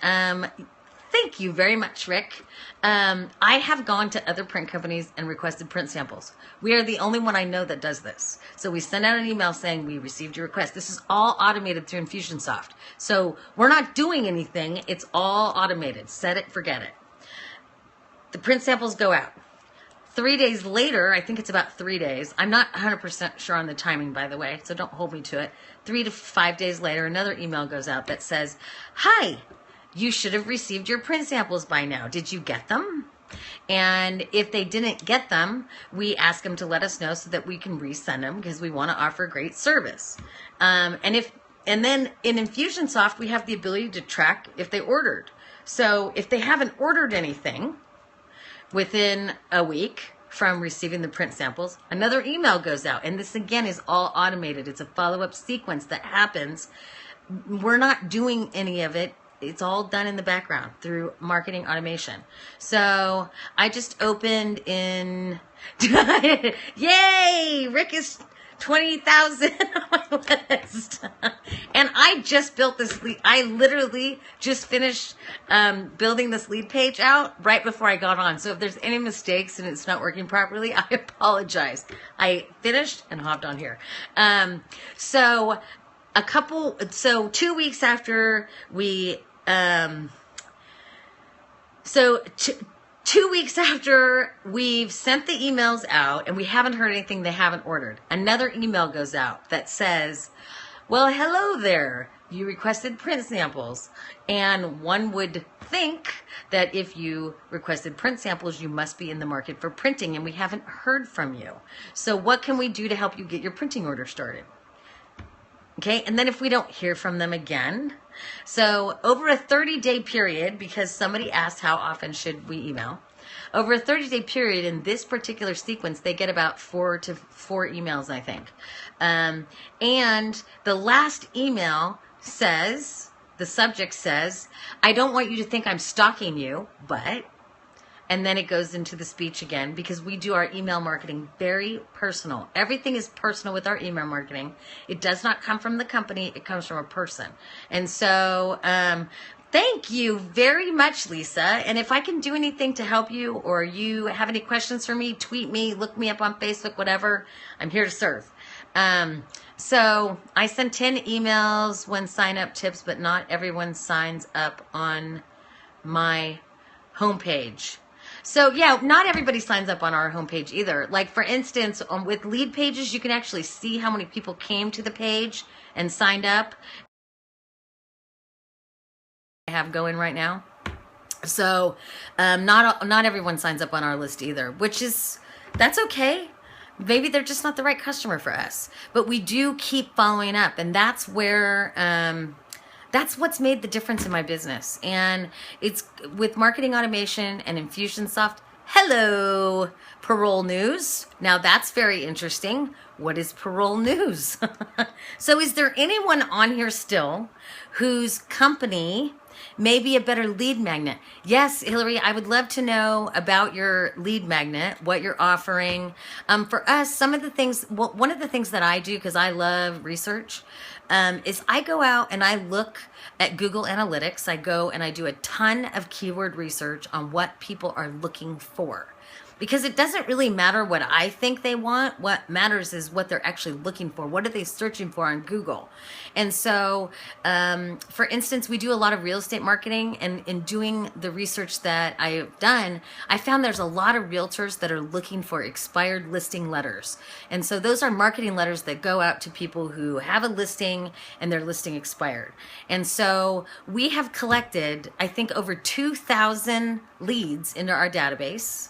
thank you very much, Rick. I have gone to other print companies and requested print samples. We are the only one I know that does this. So we send out an email saying we received your request. This is all automated through Infusionsoft. So we're not doing anything. It's all automated. Set it, forget it. The print samples go out. 3 days later, I think it's about 3 days. I'm not 100% sure on the timing, by the way, so don't hold me to it. 3 to 5 days later, another email goes out that says, "Hi, you should have received your print samples by now. Did you get them?" And if they didn't get them, we ask them to let us know so that we can resend them, because we want to offer great service. And then in Infusionsoft, we have the ability to track if they ordered. So if they haven't ordered anything within a week from receiving the print samples, another email goes out. And this, again, is all automated. It's a follow-up sequence that happens. We're not doing any of it. It's all done in the background through marketing automation. So I just opened in, yay, Rick is 20,000 on my list. And I just built this lead. I literally just finished building this lead page out right before I got on. So if there's any mistakes and it's not working properly, I apologize. I finished and hopped on here. So 2 weeks after we, 2 weeks after we've sent the emails out and we haven't heard anything, they haven't ordered, another email goes out that says, "Well, hello there. You requested print samples." And one would think that if you requested print samples, you must be in the market for printing, and we haven't heard from you. So what can we do to help you get your printing order started? Okay, and then if we don't hear from them again, so over a 30-day period, because somebody asked how often should we email, over a 30-day period in this particular sequence, they get about 4 emails, I think. And the last email says, the subject says, "I don't want you to think I'm stalking you, but..." And then it goes into the speech again, because we do our email marketing very personal. Everything is personal with our email marketing. It does not come from the company. It comes from a person. And so thank you very much, Lisa. And if I can do anything to help you, or you have any questions for me, tweet me, look me up on Facebook, whatever. I'm here to serve. So I send 10 emails when sign-up tips, but not everyone signs up on my homepage. So yeah, not everybody signs up on our homepage either. Like for instance, with lead pages, you can actually see how many people came to the page and signed up. I have going right now. So not everyone signs up on our list either, that's okay. Maybe they're just not the right customer for us. But we do keep following up, and that's where that's what's made the difference in my business. And it's with marketing automation and Infusionsoft. Hello, Parole News. Now that's very interesting. What is Parole News? So is there anyone on here still whose company may be a better lead magnet? Yes, Hillary, I would love to know about your lead magnet, what you're offering. For us, some of the things, well, one of the things that I do, because I love research, is I go out and I look at Google Analytics. I go and I do a ton of keyword research on what people are looking for. Because it doesn't really matter what I think they want. What matters is what they're actually looking for. What are they searching for on Google? And so, for instance, we do a lot of real estate marketing. And in doing the research that I've done, I found there's a lot of realtors that are looking for expired listing letters. And so those are marketing letters that go out to people who have a listing and their listing expired. And so we have collected, I think, over 2,000 leads into our database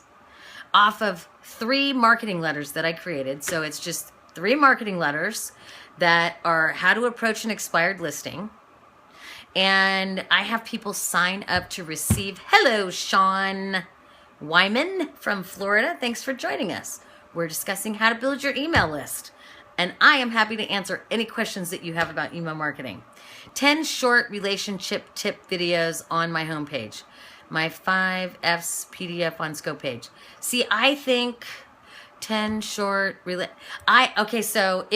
off of 3 marketing letters that I created. So it's just 3 marketing letters that are how to approach an expired listing. And I have people sign up to receive. Hello, Sean Wyman from Florida. Thanks for joining us. We're discussing how to build your email list. And I am happy to answer any questions that you have about email marketing. 10 short relationship tip videos on my homepage. My 5 F's PDF on Scope page. See, I think 10 short okay, so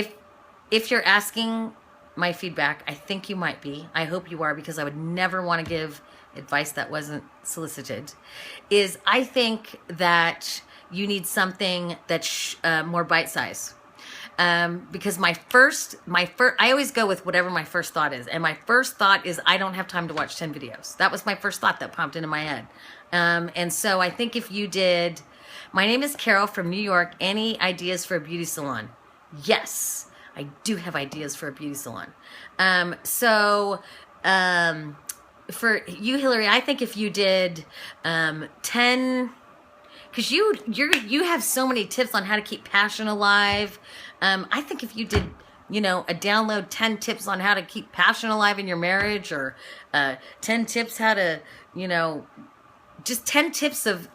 if you're asking my feedback, I think you might be. I hope you are, because I would never want to give advice that wasn't solicited. I think that you need something that's more bite-sized. Because my first, I always go with whatever my first thought is. And my first thought is I don't have time to watch 10 videos. That was my first thought that popped into my head. And so I think if you did, my name is Carol from New York. Any ideas for a beauty salon? Yes, I do have ideas for a beauty salon. For you, Hillary, I think if you did 10, because you have so many tips on how to keep passion alive. I think if you did, a download 10 tips on how to keep passion alive in your marriage, or 10 tips how to, just 10 tips of,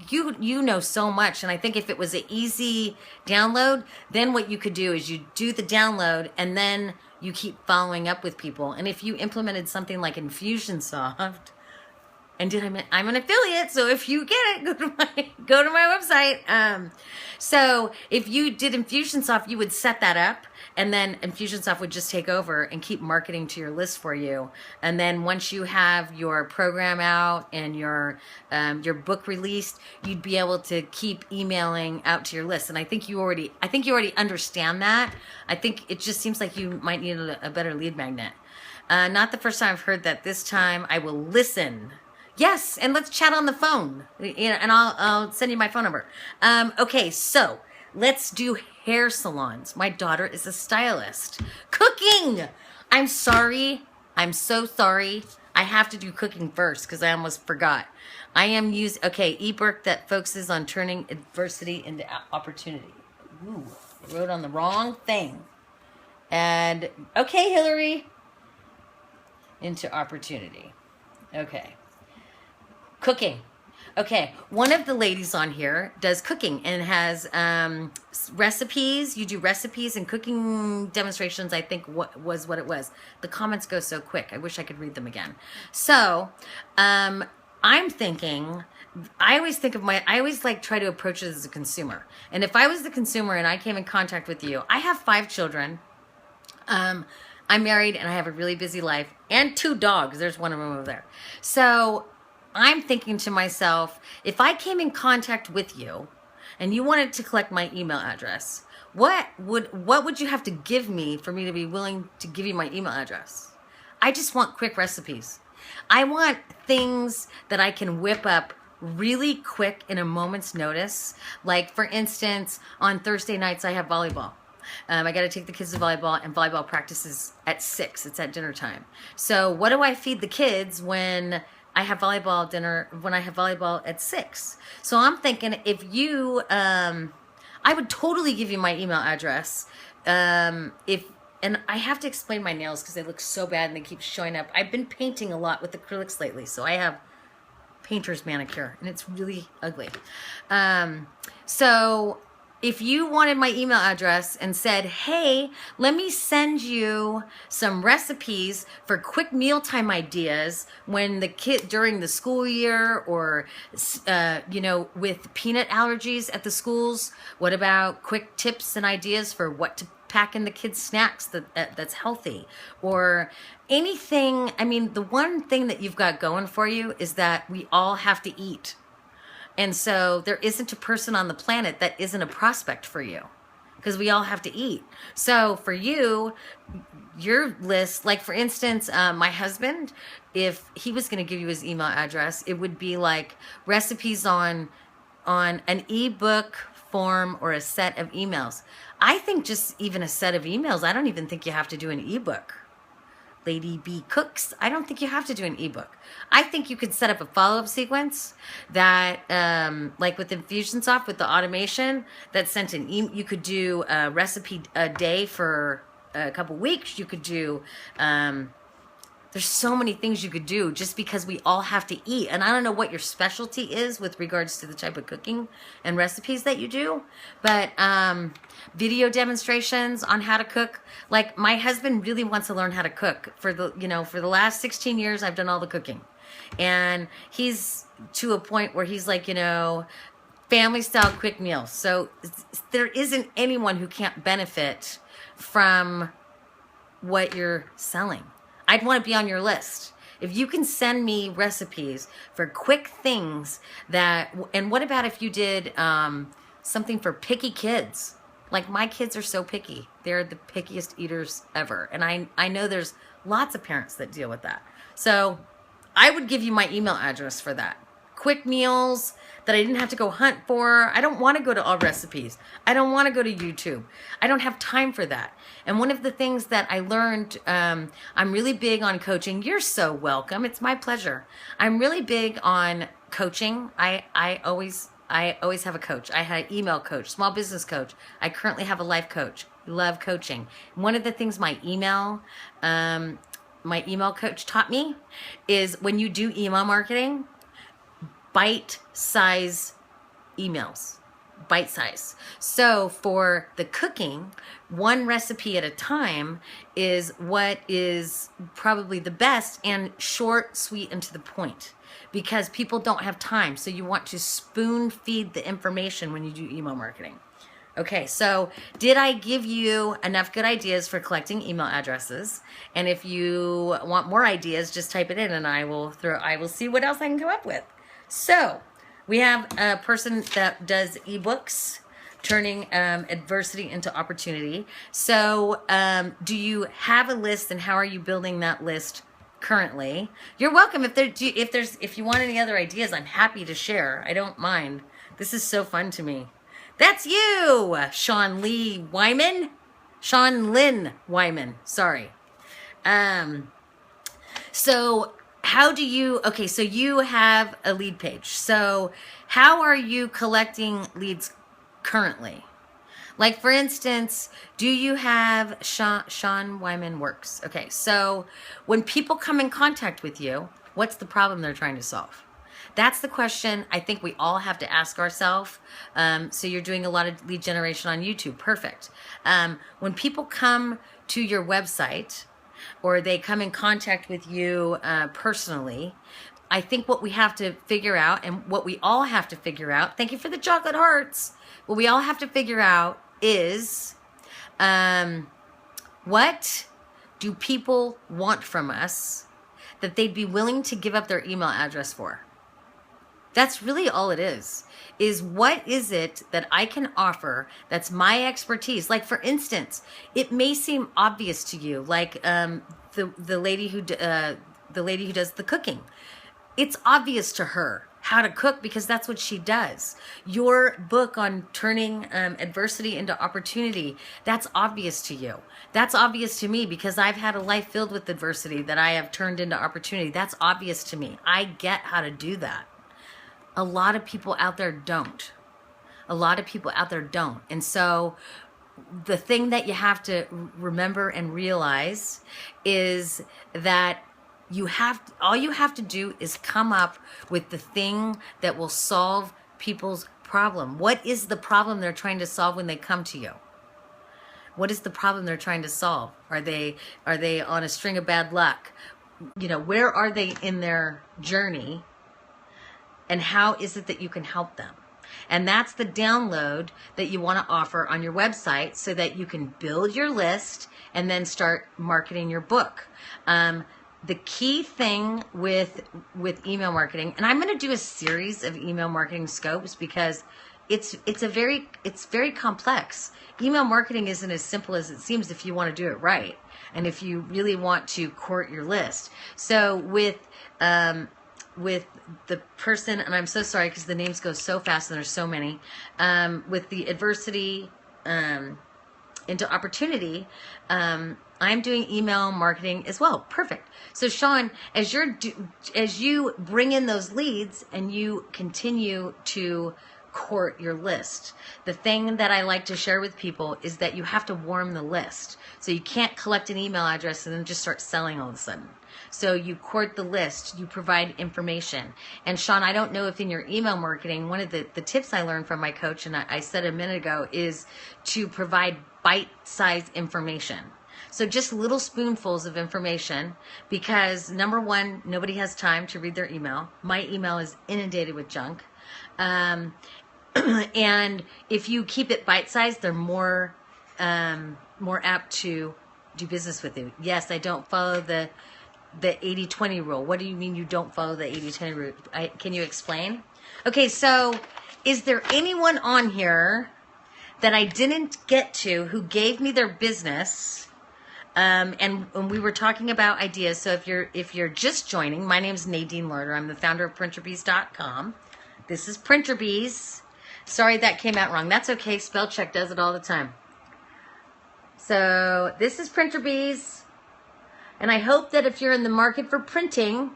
you know so much. And I think if it was an easy download, then what you could do is you do the download and then you keep following up with people. And if you implemented something like Infusionsoft, and I'm an affiliate, so if you get it, go to my website. So if you did Infusionsoft, you would set that up, and then Infusionsoft would just take over and keep marketing to your list for you. And then once you have your program out and your book released, you'd be able to keep emailing out to your list. And I think you already understand that. I think it just seems like you might need a better lead magnet. Not the first time I've heard that. This time I will listen. Yes, and let's chat on the phone, and I'll send you my phone number. Okay, so let's do hair salons. My daughter is a stylist. Cooking! I'm sorry. I'm so sorry. I have to do cooking first because I almost forgot. I am ebook that focuses on turning adversity into opportunity. Ooh, I wrote on the wrong thing. And, okay, Hillary. Into opportunity. Okay. Cooking. Okay, one of the ladies on here does cooking and has recipes. You do recipes and cooking demonstrations, I think what it was. The comments go so quick. I wish I could read them again. So, I'm thinking, I always try to approach it as a consumer. And if I was the consumer and I came in contact with you, I have 5 children. I'm married and I have a really busy life, and 2 dogs. There's one of them over there. So I'm thinking to myself, if I came in contact with you and you wanted to collect my email address, what would you have to give me for me to be willing to give you my email address? I just want quick recipes. I want things that I can whip up really quick in a moment's notice. Like, for instance, on Thursday nights I have volleyball. I got to take the kids to volleyball, and volleyball practice is at 6. It's at dinner time. So what do I feed the kids when I have volleyball dinner when I have volleyball at 6. So I'm thinking if you, I would totally give you my email address. And I have to explain my nails because they look so bad and they keep showing up. I've been painting a lot with acrylics lately, so I have painter's manicure and it's really ugly. So if you wanted my email address and said, hey, let me send you some recipes for quick mealtime ideas when the kid during the school year, or, with peanut allergies at the schools, what about quick tips and ideas for what to pack in the kids' snacks that's healthy, or anything. I mean, the one thing that you've got going for you is that we all have to eat. And so there isn't a person on the planet that isn't a prospect for you, because we all have to eat. So for you, your list, like for instance, my husband, if he was going to give you his email address, it would be like recipes on an ebook form or a set of emails. I think just even a set of emails, I don't even think you have to do an ebook. Lady B Cooks, I don't think you have to do an ebook. I think you could set up a follow-up sequence that, like with Infusionsoft, with the automation that sent an email. You could do a recipe a day for a couple weeks. You could do, there's so many things you could do just because we all have to eat. And I don't know what your specialty is with regards to the type of cooking and recipes that you do, but video demonstrations on how to cook. Like my husband really wants to learn how to cook. For the last 16 years, I've done all the cooking. And he's to a point where he's like, family style quick meals. So there isn't anyone who can't benefit from what you're selling. I'd want to be on your list. If you can send me recipes for quick things and what about if you did something for picky kids? Like my kids are so picky. They're the pickiest eaters ever. And I know there's lots of parents that deal with that. So I would give you my email address for that. Quick meals that I didn't have to go hunt for. I don't want to go to All Recipes. I don't want to go to YouTube. I don't have time for that. And one of the things that I learned, I'm really big on coaching. You're so welcome. It's my pleasure. I'm really big on coaching. I always have a coach. I had an email coach, small business coach. I currently have a life coach. Love coaching. One of the things my email coach taught me is when you do email marketing, bite-size emails. Bite-size. So for the cooking, one recipe at a time is what is probably the best, and short, sweet, and to the point, because people don't have time. So you want to spoon feed the information when you do email marketing. Okay, so did I give you enough good ideas for collecting email addresses? And if you want more ideas, just type it in and I will see what else I can come up with. So we have a person that does ebooks, turning adversity into opportunity. So do you have a list, and how are you building that list currently? You're welcome. If you want any other ideas, I'm happy to share. I don't mind. This is so fun to me. That's you, Sean Lynn Wyman. Sorry. So how do you, okay, so you have a lead page. So how are you collecting leads currently? Like for instance, do you have Sean Wyman Works? Okay, so when people come in contact with you, what's the problem they're trying to solve? That's the question I think we all have to ask ourselves. So you're doing a lot of lead generation on YouTube. Perfect. When people come to your website or they come in contact with you personally, I think what we have to figure out, and what we all have to figure out, thank you for the chocolate hearts, what we all have to figure out is what do people want from us that they'd be willing to give up their email address for? That's really all it is what is it that I can offer that's my expertise? Like for instance, it may seem obvious to you, like the lady who does the cooking. It's obvious to her how to cook because that's what she does. Your book on turning adversity into opportunity, that's obvious to you. That's obvious to me because I've had a life filled with adversity that I have turned into opportunity. That's obvious to me. I get how to do that. A lot of people out there don't. A lot of people out there don't. And so the thing that you have to remember and realize is that all you have to do is come up with the thing that will solve people's problem. What is the problem they're trying to solve when they come to you? What is the problem they're trying to solve? Are they on a string of bad luck? You know, where are they in their journey? And how is it that you can help them? And that's the download that you want to offer on your website so that you can build your list and then start marketing your book. The key thing with email marketing, and I'm going to do a series of email marketing scopes because it's very complex. Email marketing isn't as simple as it seems if you want to do it right and if you really want to court your list. So with the person, and I'm so sorry because the names go so fast and there's so many, with the adversity into opportunity, I'm doing email marketing as well. Perfect. So Sean, as you bring in those leads and you continue to court your list, the thing that I like to share with people is that you have to warm the list. So you can't collect an email address and then just start selling all of a sudden. So you court the list, you provide information. And Sean, I don't know if in your email marketing, one of the tips I learned from my coach, and I said a minute ago, is to provide bite-sized information. So just little spoonfuls of information because, number one, nobody has time to read their email. My email is inundated with junk. And if you keep it bite-sized, they're more apt to do business with you. Yes, I don't follow the 80-20 rule. What do you mean you don't follow the 80-20 rule? Can you explain? Okay, so is there anyone on here that I didn't get to who gave me their business? And we were talking about ideas. So if you're just joining, my name is Nadine Larder. I'm the founder of PrinterBees.com. This is PrinterBees. Sorry that came out wrong. That's okay. Spell check does it all the time. So this is PrinterBees. And I hope that if you're in the market for printing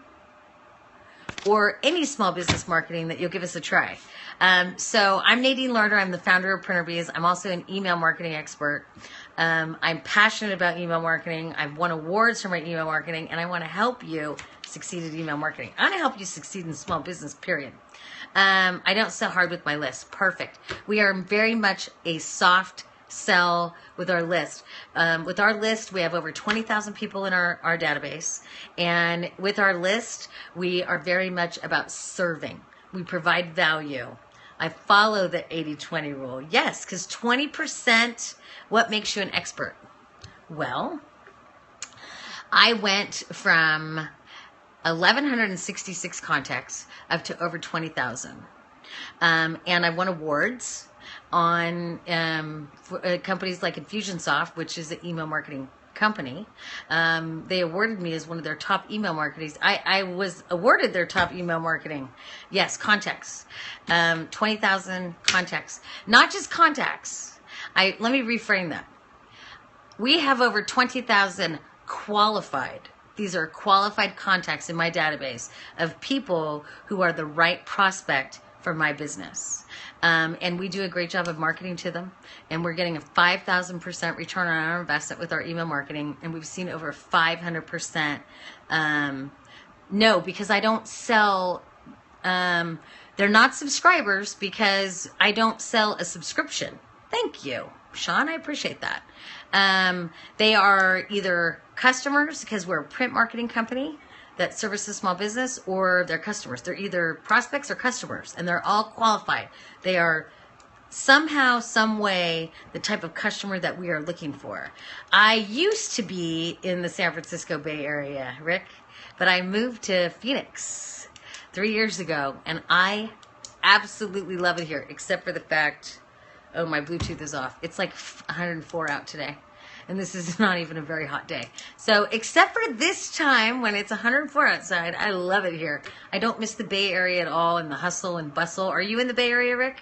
or any small business marketing that you'll give us a try. So I'm Nadine Larder. I'm the founder of PrinterBees. I'm also an email marketing expert. I'm passionate about email marketing. I've won awards for my email marketing, and I want to help you succeed at email marketing. I want to help you succeed in small business, period. I don't sell hard with my list. Perfect. We are very much a soft sell with our list. With our list, we have over 20,000 people in our database. And with our list, we are very much about serving. We provide value. I follow the 80-20 rule. Yes, because 20%, what makes you an expert? Well, I went from 1,166 contacts up to over 20,000. And I won awards on companies like Infusionsoft, which is an email marketing company. They awarded me as one of their top email marketers. I was awarded their top email marketing. Yes, contacts. 20,000 contacts. Not just contacts. Let me reframe that. We have over 20,000 qualified. These are qualified contacts in my database of people who are the right prospect for my business. And we do a great job of marketing to them. And we're getting a 5,000% return on our investment with our email marketing. And we've seen over 500%. No, because I don't sell, they're not subscribers because I don't sell a subscription. Thank you, Sean. I appreciate that. They are either customers because we're a print marketing company that services small business, or they're customers. They're either prospects or customers, and they're all qualified. They are somehow, some way, the type of customer that we are looking for. I used to be in the San Francisco Bay Area, Rick, but I moved to Phoenix 3 years ago, and I absolutely love it here, except for the fact, oh, my Bluetooth is off. It's like 104 out today. and this is not even a very hot day. So except for this time when it's 104 outside, I love it here. I don't miss the Bay Area at all and the hustle and bustle. Are you in the Bay Area, Rick?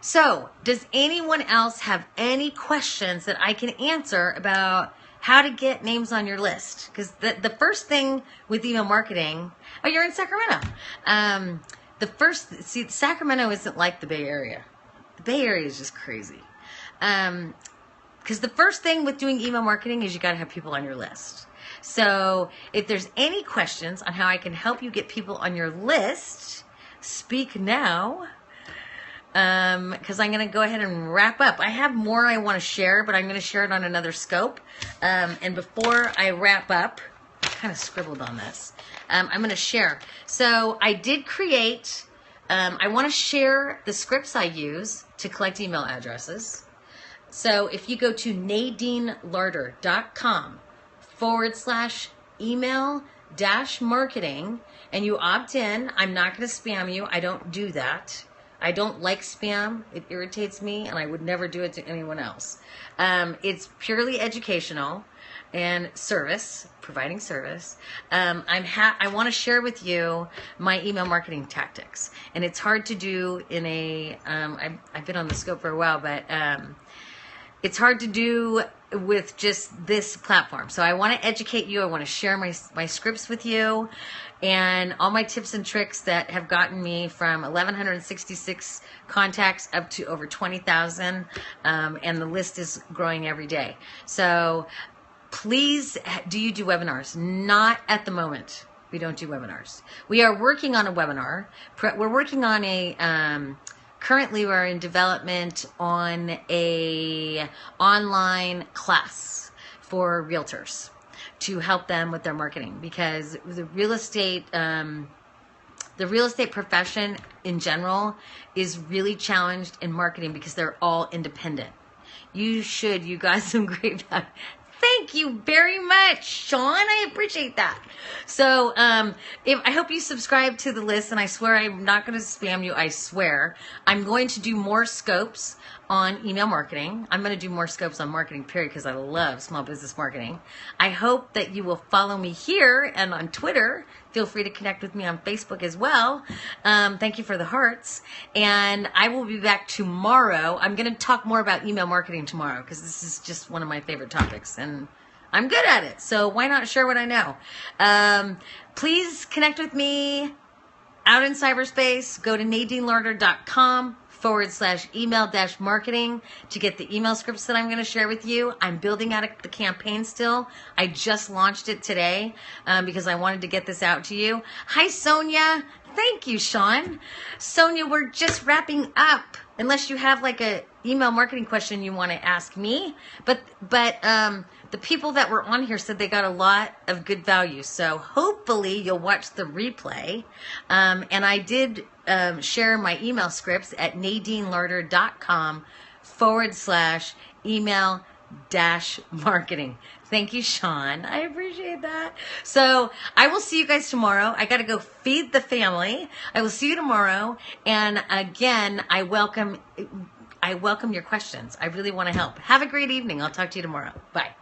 So does anyone else have any questions that I can answer about how to get names on your list? Because the first thing with email marketing, oh, you're in Sacramento. Sacramento isn't like the Bay Area. The Bay Area is just crazy. Because the first thing with doing email marketing is you got to have people on your list. So if there's any questions on how I can help you get people on your list, speak now. Because I'm going to go ahead and wrap up. I have more I want to share, but I'm going to share it on another scope. And before I wrap up, I kind of scribbled on this. I'm going to share. So I did create, I want to share the scripts I use to collect email addresses. So if you go to nadinelarder.com/email-marketing and you opt in, I'm not going to spam you. I don't do that. I don't like spam. It irritates me, and I would never do it to anyone else. It's purely educational and service, providing service. I want to share with you my email marketing tactics, and it's hard to do in a. I've been on the scope for a while, but it's hard to do with just this platform. So I want to educate you. I want to share my scripts with you and all my tips and tricks that have gotten me from 1,166 contacts up to over 20,000. And the list is growing every day. So please, do you do webinars? Not at the moment. We don't do webinars. We are working on a webinar. We're working on a, currently we're in development on a online class for realtors to help them with their marketing, because the real estate profession in general is really challenged in marketing because they're all independent. You got some great value. Thank you very much, Sean. I appreciate that. So I hope you subscribe to the list, and I swear I'm not going to spam you. I swear. I'm going to do more scopes on email marketing. I'm going to do more scopes on marketing, period, because I love small business marketing. I hope that you will follow me here and on Twitter. Feel free to connect with me on Facebook as well. Thank you for the hearts. And I will be back tomorrow. I'm going to talk more about email marketing tomorrow because this is just one of my favorite topics, and I'm good at it. So why not share what I know? Please connect with me out in cyberspace. Go to nadinelarder.com/email-marketing to get the email scripts that I'm going to share with you. I'm building out the campaign still. I just launched it today because I wanted to get this out to you. Hi, Sonia. Thank you, Sean. Sonia, we're just wrapping up. Unless you have like a email marketing question you want to ask me. But the people that were on here said they got a lot of good value. So hopefully you'll watch the replay. And I did share my email scripts at nadinelarder.com/email-marketing. Thank you, Sean. I appreciate that. So I will see you guys tomorrow. I got to go feed the family. I will see you tomorrow. And again, I welcome your questions. I really want to help. Have a great evening. I'll talk to you tomorrow. Bye.